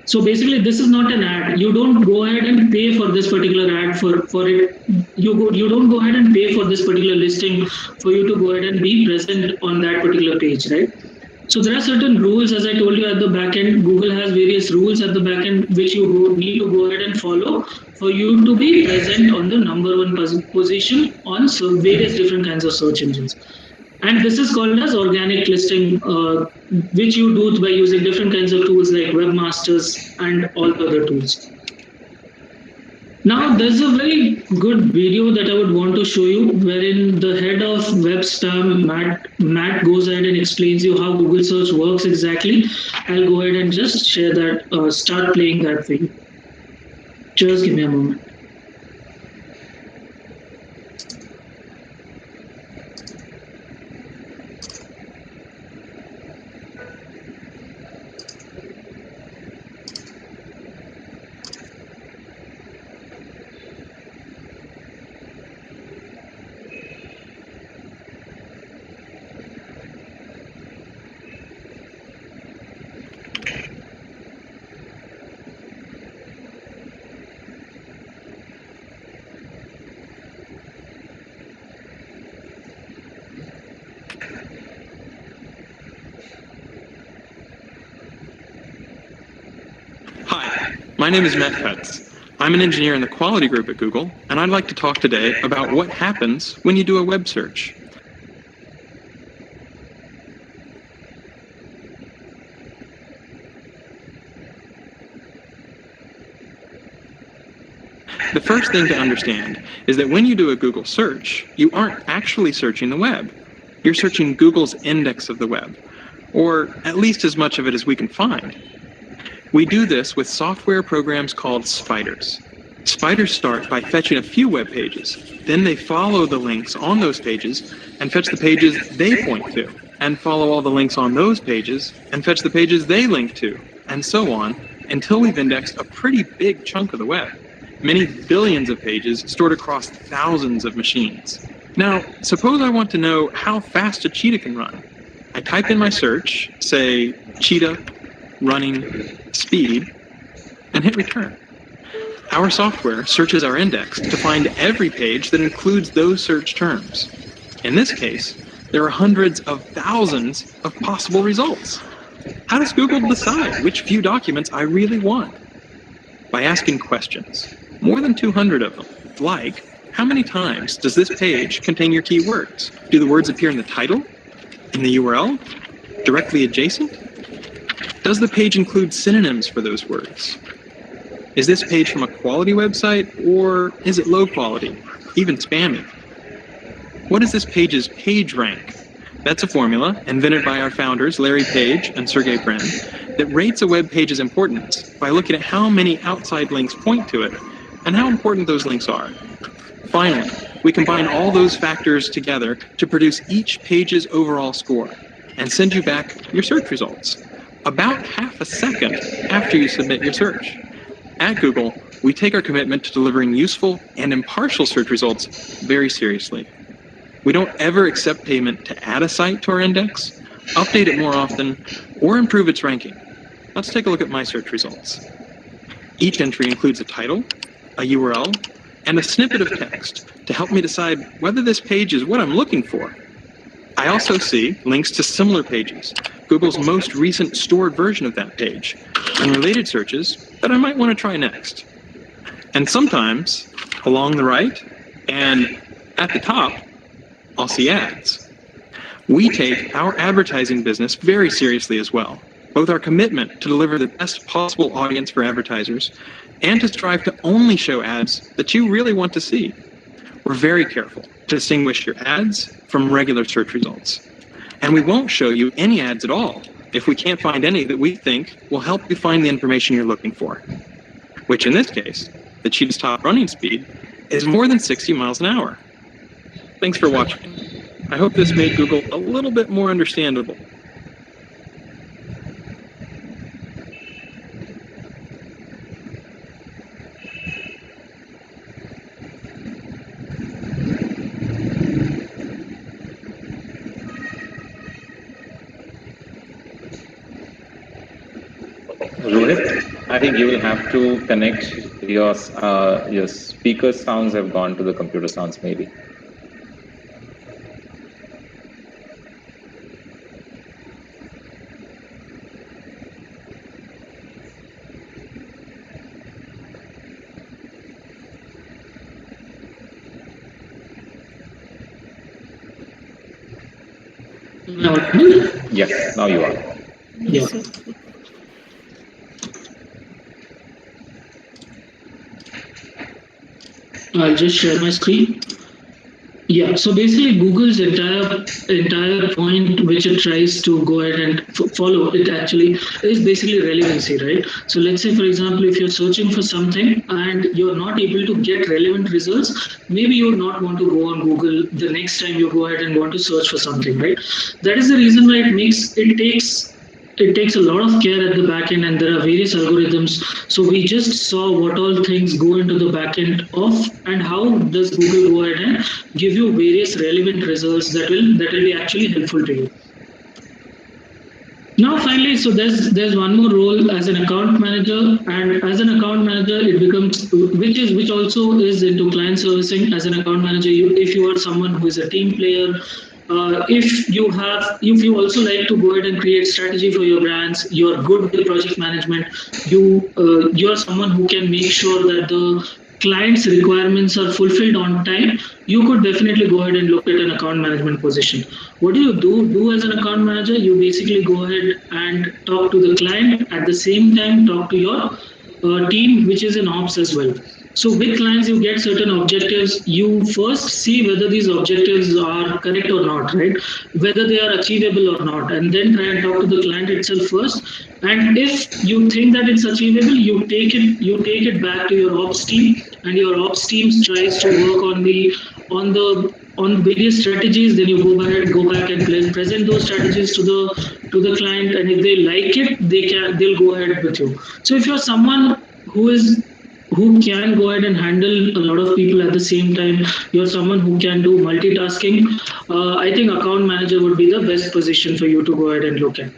So basically, this is not an ad. You don't go ahead and pay for this particular ad for it. You don't go ahead and pay for this particular listing for you to go ahead and be present on that particular page, right? So there are certain rules, as I told you, at the back end. Google has various rules at the back end which you need to go ahead and follow for you to be present on the number one position on various different kinds of search engines. And this is called as organic listing, which you do by using different kinds of tools like webmasters and all the other tools. Now, there's a very good video that I would want to show you, wherein the head of web spam, Matt goes ahead and explains you how Google search works exactly. I'll go ahead and just share that, start playing that for you. Just give me a moment. Hi, my name is Matt Fetz. I'm an engineer in the quality group at Google, and I'd like to talk today about what happens when you do a web search. The first thing to understand is that when you do a Google search, you aren't actually searching the web. You're searching Google's index of the web, or at least as much of it as we can find. We do this with software programs called spiders. Spiders start by fetching a few web pages. Then they follow the links on those pages and fetch the pages they point to, and follow all the links on those pages and fetch the pages they link to, and so on, until we've indexed a pretty big chunk of the web. Many billions of pages stored across thousands of machines. Now, suppose I want to know how fast a cheetah can run. I type in my search, say cheetah running speed, and hit return. Our software searches our index to find every page that includes those search terms. In this case, there are hundreds of thousands of possible results. How does Google decide which few documents I really want? By asking questions, more than 200 of them, like, how many times does this page contain your keywords? Do the words appear in the title? In the URL? Directly adjacent? Does the page include synonyms for those words? Is this page from a quality website, or is it low quality, even spammy? What is this page's page rank? That's a formula invented by our founders, Larry Page and Sergey Brin, that rates a web page's importance by looking at how many outside links point to it and how important those links are. Finally, we combine all those factors together to produce each page's overall score and send you back your search results about half a second after you submit your search. At Google, we take our commitment to delivering useful and impartial search results very seriously. We don't ever accept payment to add a site to our index, update it more often, or improve its ranking. Let's take a look at my search results. Each entry includes a title, a URL, and a snippet of text to help me decide whether this page is what I'm looking for. I also see links to similar pages, Google's most recent stored version of that page, and related searches that I might want to try next. And sometimes, along the right and at the top, I'll see ads. We take our advertising business very seriously as well, both our commitment to deliver the best possible audience for advertisers and to strive to only show ads that you really want to see. We're very careful to distinguish your ads from regular search results. And we won't show you any ads at all if we can't find any that we think will help you find the information you're looking for, which in this case, the cheetah's top running speed is more than 60 miles an hour. Thanks for watching. I hope this made Google a little bit more understandable. Rohit, I think you will have to connect your speaker sounds have gone to the computer sounds maybe. Now, Yes, now you are. yeah. I'll just share my screen. Yeah, so basically Google's entire point which it tries to go ahead and follow, it actually is basically relevancy, right? So let's say, for example, if you're searching for something and you're not able to get relevant results, maybe you would not want to go on Google the next time you go ahead and want to search for something, right? That is the reason why it takes a lot of care at the back end, and there are various algorithms. So we just saw what all things go into the back end of, and how does Google go ahead and give you various relevant results that will be actually helpful to you. Now finally, so there's one more role as an account manager, and as an account manager it becomes, which also is into client servicing. As an account manager, if you are someone who is a team player, if you also like to go ahead and create strategy for your brands, you are good with project management, you are someone who can make sure that the client's requirements are fulfilled on time, you could definitely go ahead and look at an account management position. What do you do as an account manager? You basically go ahead and talk to the client, at the same time talk to your team, which is in ops as well. So with clients, you get certain objectives. You first see whether these objectives are correct or not, right? Whether they are achievable or not, and then try and talk to the client itself first. And if you think that it's achievable, you take it back to your ops team, and your ops team tries to work on various strategies. Then you go back and present those strategies to the client, and if they like it, they'll go ahead with you. So if you're someone who can go ahead and handle a lot of people at the same time, you're someone who can do multitasking, I think account manager would be the best position for you to go ahead and look at.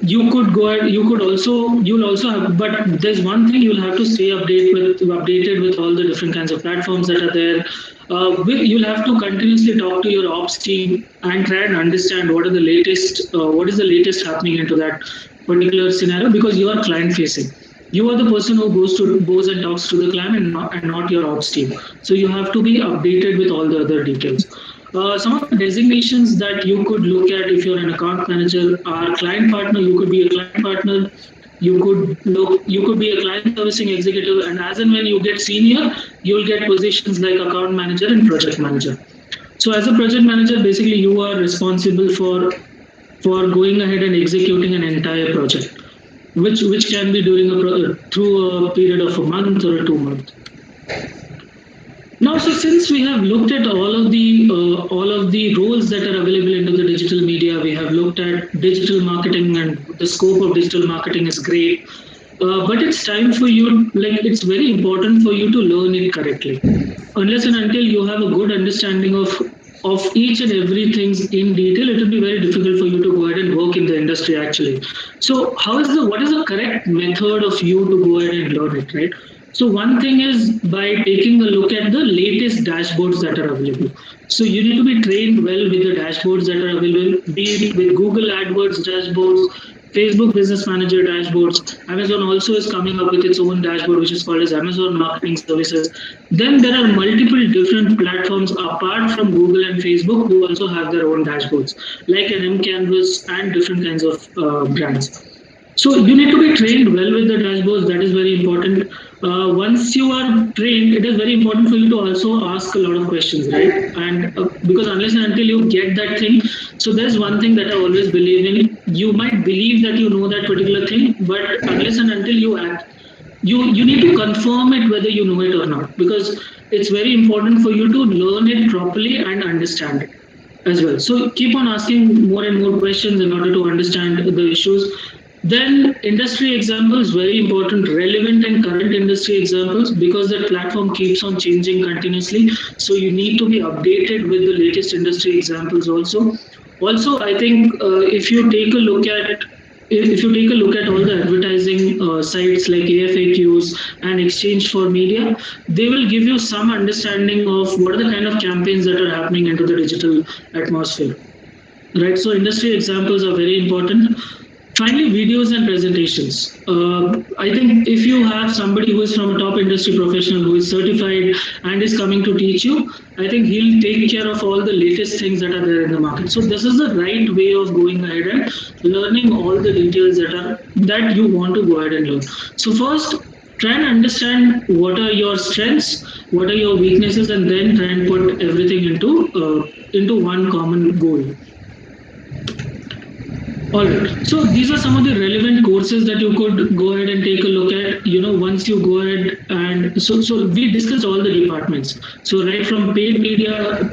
You could go ahead, you'll also have, but there's one thing: you'll have to stay updated with all the different kinds of platforms that are there. You'll have to continuously talk to your ops team and try and understand what is the latest happening into that particular scenario, because you are client facing. You are the person who goes and talks to the client, and not your ops team. So you have to be updated with all the other details. Some of the designations that you could look at if you're an account manager are client partner. You could be a client partner. You could be a client servicing executive, and as and when you get senior, you'll get positions like account manager and project manager. So as a project manager, basically you are responsible for going ahead and executing an entire project, which can be through a period of a month or 2 months. Now, so since we have looked at all of the roles that are available into the digital media, we have looked at digital marketing, and the scope of digital marketing is great. But it's time for you, it's very important for you to learn it correctly. Unless and until you have a good understanding of each and everything in detail, it will be very difficult for you to go ahead and work in the industry actually. So what is the correct method of you to go ahead and learn it, right? So one thing is by taking a look at the latest dashboards that are available. So you need to be trained well with the dashboards that are available, be it with Google AdWords dashboards, Facebook Business Manager dashboards. Amazon also is coming up with its own dashboard, which is called as Amazon Marketing Services. Then there are multiple different platforms apart from Google and Facebook who also have their own dashboards, like an mCanvas and different kinds of brands. So you need to be trained well with the dashboards. That is very important. Once you are trained, it is very important for you to also ask a lot of questions, right? And because unless and until you get that thing, so there's one thing that I always believe in. You might believe that you know that particular thing, but unless and until you act, you need to confirm it whether you know it or not, because it's very important for you to learn it properly and understand it as well. So keep on asking more and more questions in order to understand the issues. Then industry examples, very important, relevant and current industry examples, because that platform keeps on changing continuously. So you need to be updated with the latest industry examples also. Also, I think if you take a look at all the advertising sites like AFAQs and Exchange for Media, they will give you some understanding of what are the kind of campaigns that are happening into the digital atmosphere. Right. So industry examples are very important. Finally, videos and presentations. I think if you have somebody who is from a top industry professional who is certified and is coming to teach you, I think he'll take care of all the latest things that are there in the market. So this is the right way of going ahead and learning all the details that you want to go ahead and learn. So first, try and understand what are your strengths, what are your weaknesses, and then try and put everything into one common goal. All right. So these are some of the relevant courses that you could go ahead and take a look at. Once you go ahead and so we discussed all the departments. So right from paid media,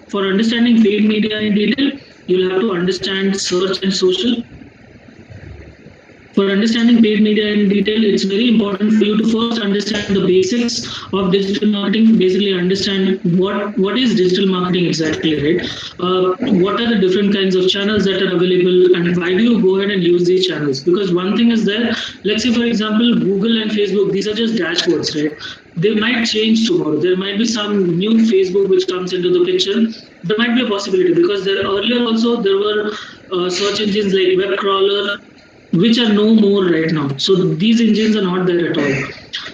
for understanding paid media in detail, you'll have to understand search and social. For understanding paid media in detail, it's very important for you to first understand the basics of digital marketing, basically understand what is digital marketing exactly, right? What are the different kinds of channels that are available, and why do you go ahead and use these channels? Because one thing is that, let's say for example, Google and Facebook, these are just dashboards, right? They might change tomorrow. There might be some new Facebook which comes into the picture. There might be a possibility, because earlier also there were search engines like web crawler, which are no more right now. So these engines are not there at all.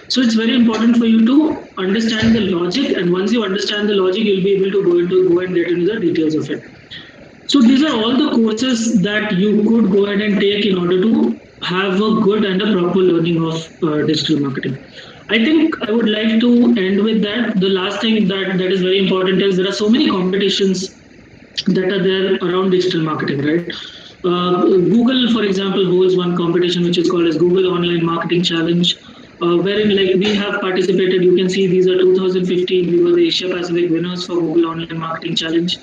So it's very important for you to understand the logic, and once you understand the logic, you'll be able to go and get into the details of it. So these are all the courses that you could go ahead and take in order to have a good and a proper learning of digital marketing. I think I would like to end with that. The last thing that is very important is there are so many competitions that are there around digital marketing, right? Google, for example, holds one competition which is called as Google Online Marketing Challenge, wherein like we have participated. You can see these are 2015. We were the Asia Pacific winners for Google Online Marketing Challenge.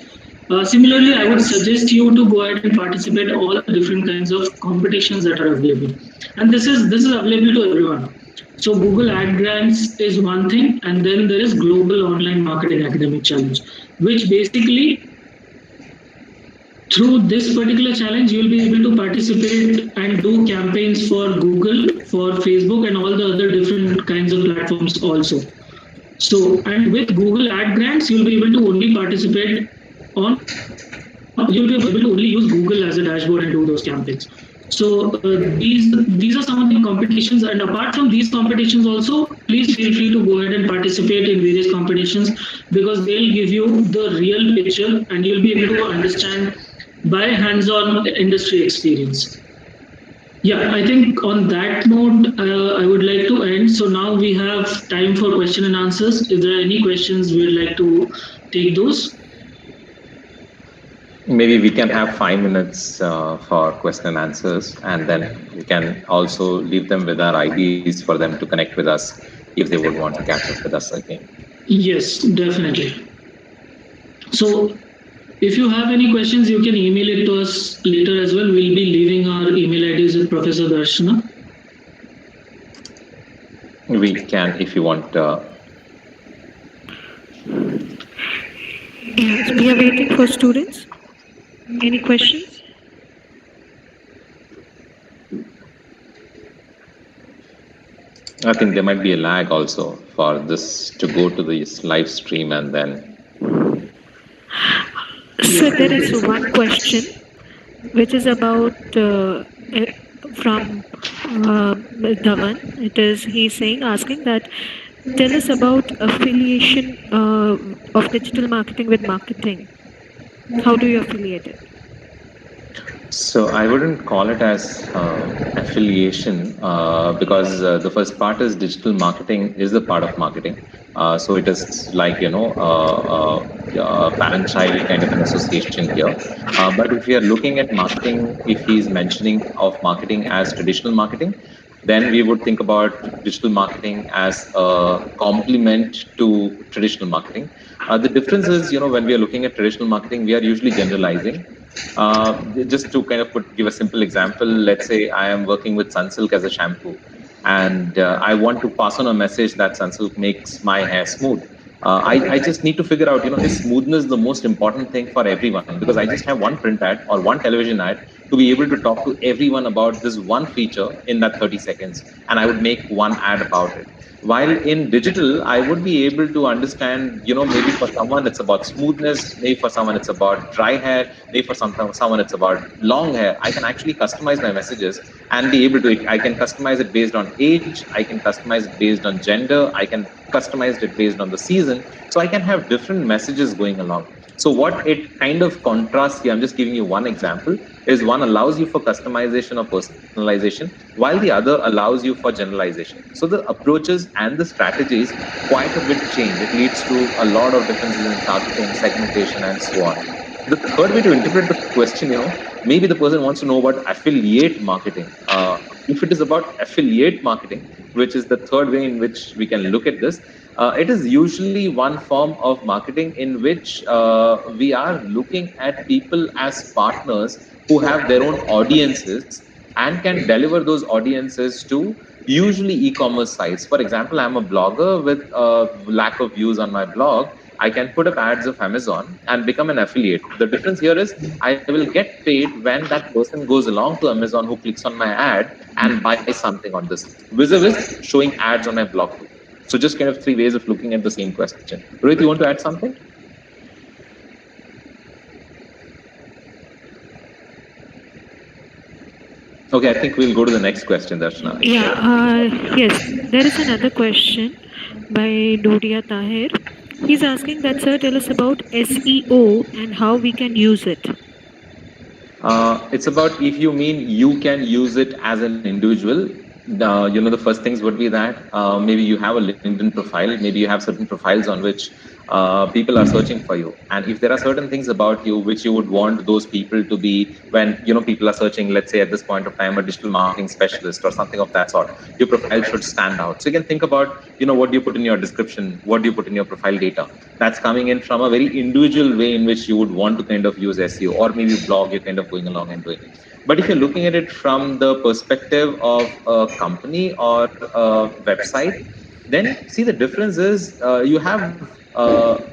Similarly, I would suggest you to go ahead and participate all the different kinds of competitions that are available, and this is available to everyone. So Google Ad Grants is one thing, and then there is Global Online Marketing Academic Challenge, which basically through this particular challenge, you'll be able to participate and do campaigns for Google, for Facebook, and all the other different kinds of platforms also. So, and with Google Ad Grants, you'll be able to only participate on, you'll be able to only use Google as a dashboard and do those campaigns. So these are some of the competitions, and apart from these competitions, also please feel free to go ahead and participate in various competitions because they'll give you the real picture and you'll be able to understand by hands-on industry experience. Yeah, I think on that note, I would like to end. So now we have time for question and answers. If there are any questions, we'd like to take those. Maybe we can have 5 minutes for question and answers, and then we can also leave them with our IDs for them to connect with us if they would want to catch up with us again. Yes, definitely. So if you have any questions, you can email it to us later as well. We'll be leaving our email IDs with Professor Darshana. We can, if you want. Yes, we are waiting for students. Any questions? I think there might be a lag also for this to go to this live stream and then. So there is one question which is about from Dhawan. It is asking that tell us about affiliation of digital marketing with marketing. How do you affiliate it? So I wouldn't call it as affiliation because the first part is digital marketing is the part of marketing. So it is like, parent-child kind of an association here. But if we are looking at marketing, if he's mentioning of marketing as traditional marketing, then we would think about digital marketing as a complement to traditional marketing. The difference is, when we are looking at traditional marketing, we are usually generalizing. Just to kind of give a simple example, let's say I am working with Sunsilk as a shampoo, and I want to pass on a message that Sunsilk makes my hair smooth. I just need to figure out, is smoothness the most important thing for everyone? Because I just have one print ad or one television ad to be able to talk to everyone about this one feature in that 30 seconds, and I would make one ad about it. While in digital, I would be able to understand, maybe for someone it's about smoothness, maybe for someone it's about dry hair, maybe for someone it's about long hair. I can actually customize my messages and be able to, I can customize it based on age, I can customize it based on gender, I can customize it based on the season. So I can have different messages going along. So what it kind of contrasts here, I'm just giving you one example, is one allows you for customization or personalization, while the other allows you for generalization. So the approaches and the strategies quite a bit change. It leads to a lot of differences in targeting, segmentation, and so on. The third way to interpret the question, maybe the person wants to know about affiliate marketing. If it is about affiliate marketing, which is the third way in which we can look at this, it is usually one form of marketing in which we are looking at people as partners who have their own audiences and can deliver those audiences to usually e-commerce sites. For example, I'm a blogger with a lack of views on my blog. I can put up ads of Amazon and become an affiliate. The difference here is I will get paid when that person goes along to Amazon who clicks on my ad and buys something on this, vis-a-vis showing ads on my blog too. So just kind of three ways of looking at the same question. Rohit, you want to add something? Okay, I think we'll go to the next question, Darshana. Yeah, yes, there is another question by Dodia Tahir. He's asking that, sir, tell us about SEO and how we can use it. It's about if you mean you can use it as an individual. The first things would be that maybe you have a LinkedIn profile, maybe you have certain profiles on which people are searching for you, and if there are certain things about you which you would want those people to be, when people are searching, let's say at this point of time, a digital marketing specialist or something of that sort, your profile should stand out. So you can think about what do you put in your description, what do you put in your profile data. That's coming in from a very individual way in which you would want to kind of use SEO, or maybe blog you're kind of going along and doing. But if you're looking at it from the perspective of a company or a website, then see, the difference is you have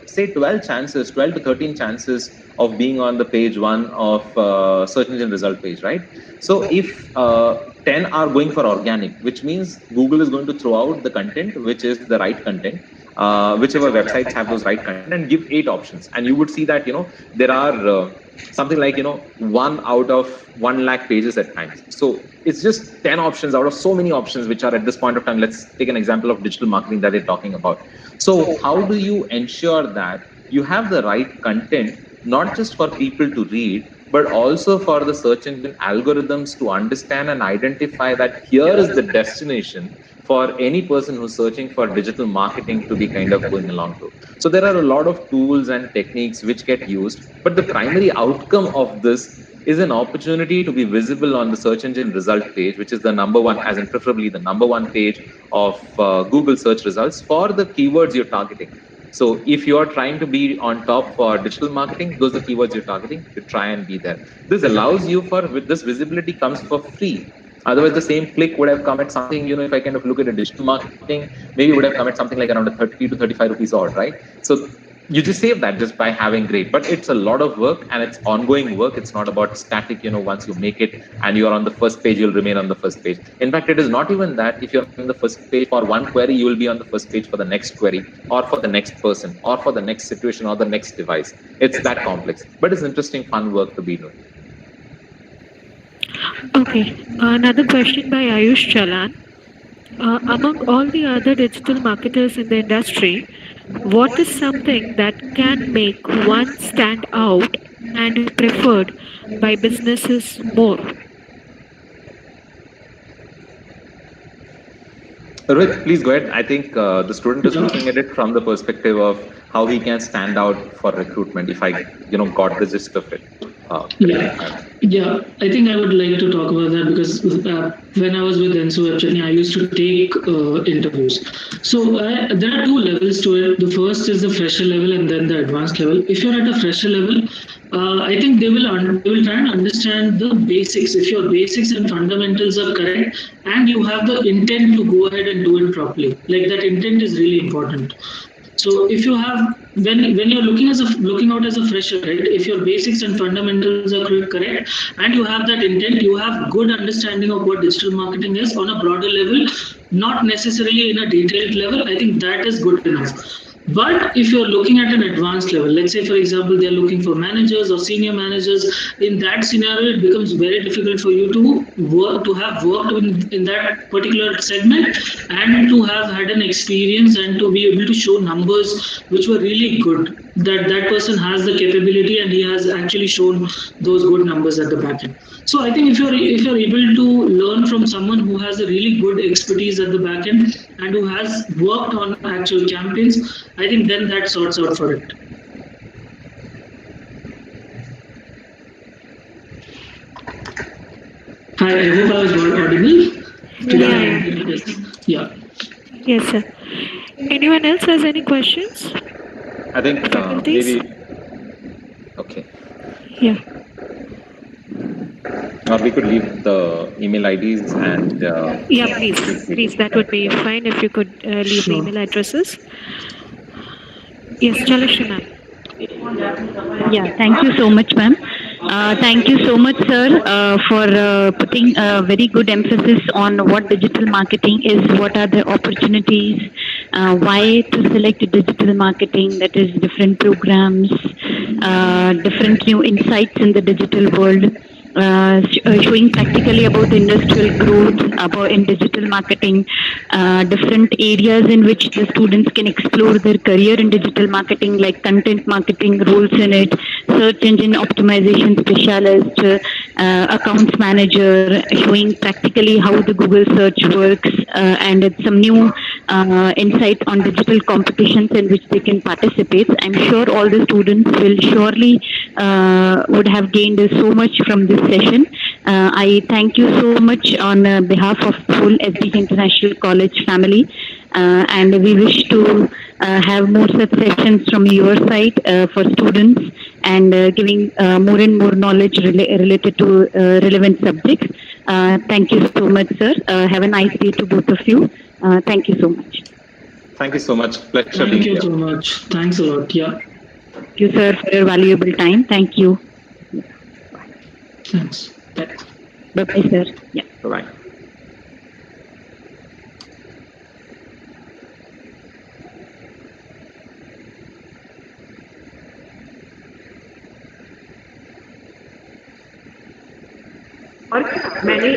say 12 to 13 chances of being on the page 1 of search engine result page, right? So if 10 are going for organic, which means Google is going to throw out the content which is the right content, whichever websites have those right content, and give 8 options. And you would see that there are something like 1 out of 1 lakh pages at times. So it's just 10 options out of so many options which are at this point of time. Let's take an example of digital marketing that they're talking about. So how do you ensure that you have the right content, not just for people to read, but also for the search engine algorithms to understand and identify that here is the destination for any person who's searching for digital marketing to be kind of going along to. So there are a lot of tools and techniques which get used, but the primary outcome of this is an opportunity to be visible on the search engine result page, which is the number 1, as in preferably the number 1 page of Google search results for the keywords you're targeting. So if you're trying to be on top for digital marketing, those are the keywords you're targeting, to try and be there. This allows you with this visibility comes for free. Otherwise, the same click would have come at something, if I kind of look at a digital marketing, maybe would have come at something like around a 30 to 35 rupees odd, right? So you just save that just by having great, but it's a lot of work and it's ongoing work. It's not about static, once you make it and you're on the first page, you'll remain on the first page. In fact, it is not even that. If you're on the first page for one query, you will be on the first page for the next query, or for the next person, or for the next situation, or the next device. It's that complex, but it's interesting, fun work to be doing. Okay, another question by Ayush Chalan. Among all the other digital marketers in the industry, what is something that can make one stand out and preferred by businesses more? Rohit, please go ahead. I think the student is looking at it from the perspective of how he can stand out for recruitment, if I got the gist of it. Yeah, I think I would like to talk about that because when I was with Enso Chennai, I used to take interviews. So there are 2 levels to it. The first is the fresher level and then the advanced level. If you're at a fresher level, I think they will try and understand the basics. If your basics and fundamentals are correct and you have the intent to go ahead and do it properly, like that intent is really important. So if you have, when you're looking out as a fresher, right? If your basics and fundamentals are correct and you have that intent, you have good understanding of what digital marketing is on a broader level, not necessarily in a detailed level. I think that is good enough. But if you're looking at an advanced level, let's say, for example, they're looking for managers or senior managers, in that scenario, it becomes very difficult for you to have worked in that particular segment and to have had an experience and to be able to show numbers which were really good. That person has the capability and he has actually shown those good numbers at the back end. So I think if you're able to learn from someone who has a really good expertise at the back end and who has worked on actual campaigns, I think then that sorts out for it. Hi, I hope I was audible. Yeah. Yes, sir. Anyone else has any questions? I think maybe. Okay. Yeah. Or we could leave the email IDs and. Yeah, please. That would be fine if you could leave the email addresses. Yes, Jalashri ma'am. Yeah, thank you so much, ma'am. Thank you so much, sir, for putting a very good emphasis on what digital marketing is, what are the opportunities, why to select digital marketing, that is different programs, different new insights in the digital world. Showing practically about industrial growth, about in digital marketing, different areas in which the students can explore their career in digital marketing, like content marketing, roles in it, search engine optimization specialist, accounts manager, showing practically how the Google search works, and some new insight on digital competitions in which they can participate. I'm sure all the students will surely would have gained so much from this session. I thank you so much on behalf of full SDJ International College family, and we wish to have more such sessions from your side for students, and giving more and more knowledge related to relevant subjects. Thank you so much, sir. Have a nice day to both of you. Thank you so much. Thank you so much. Pleasure Thank being you here. so much. Thanks a lot. Yeah. Thank you, sir, for your valuable time. Thank you. Thanks. Bye. Bye-bye, sir. Yeah. Bye-bye. मैंने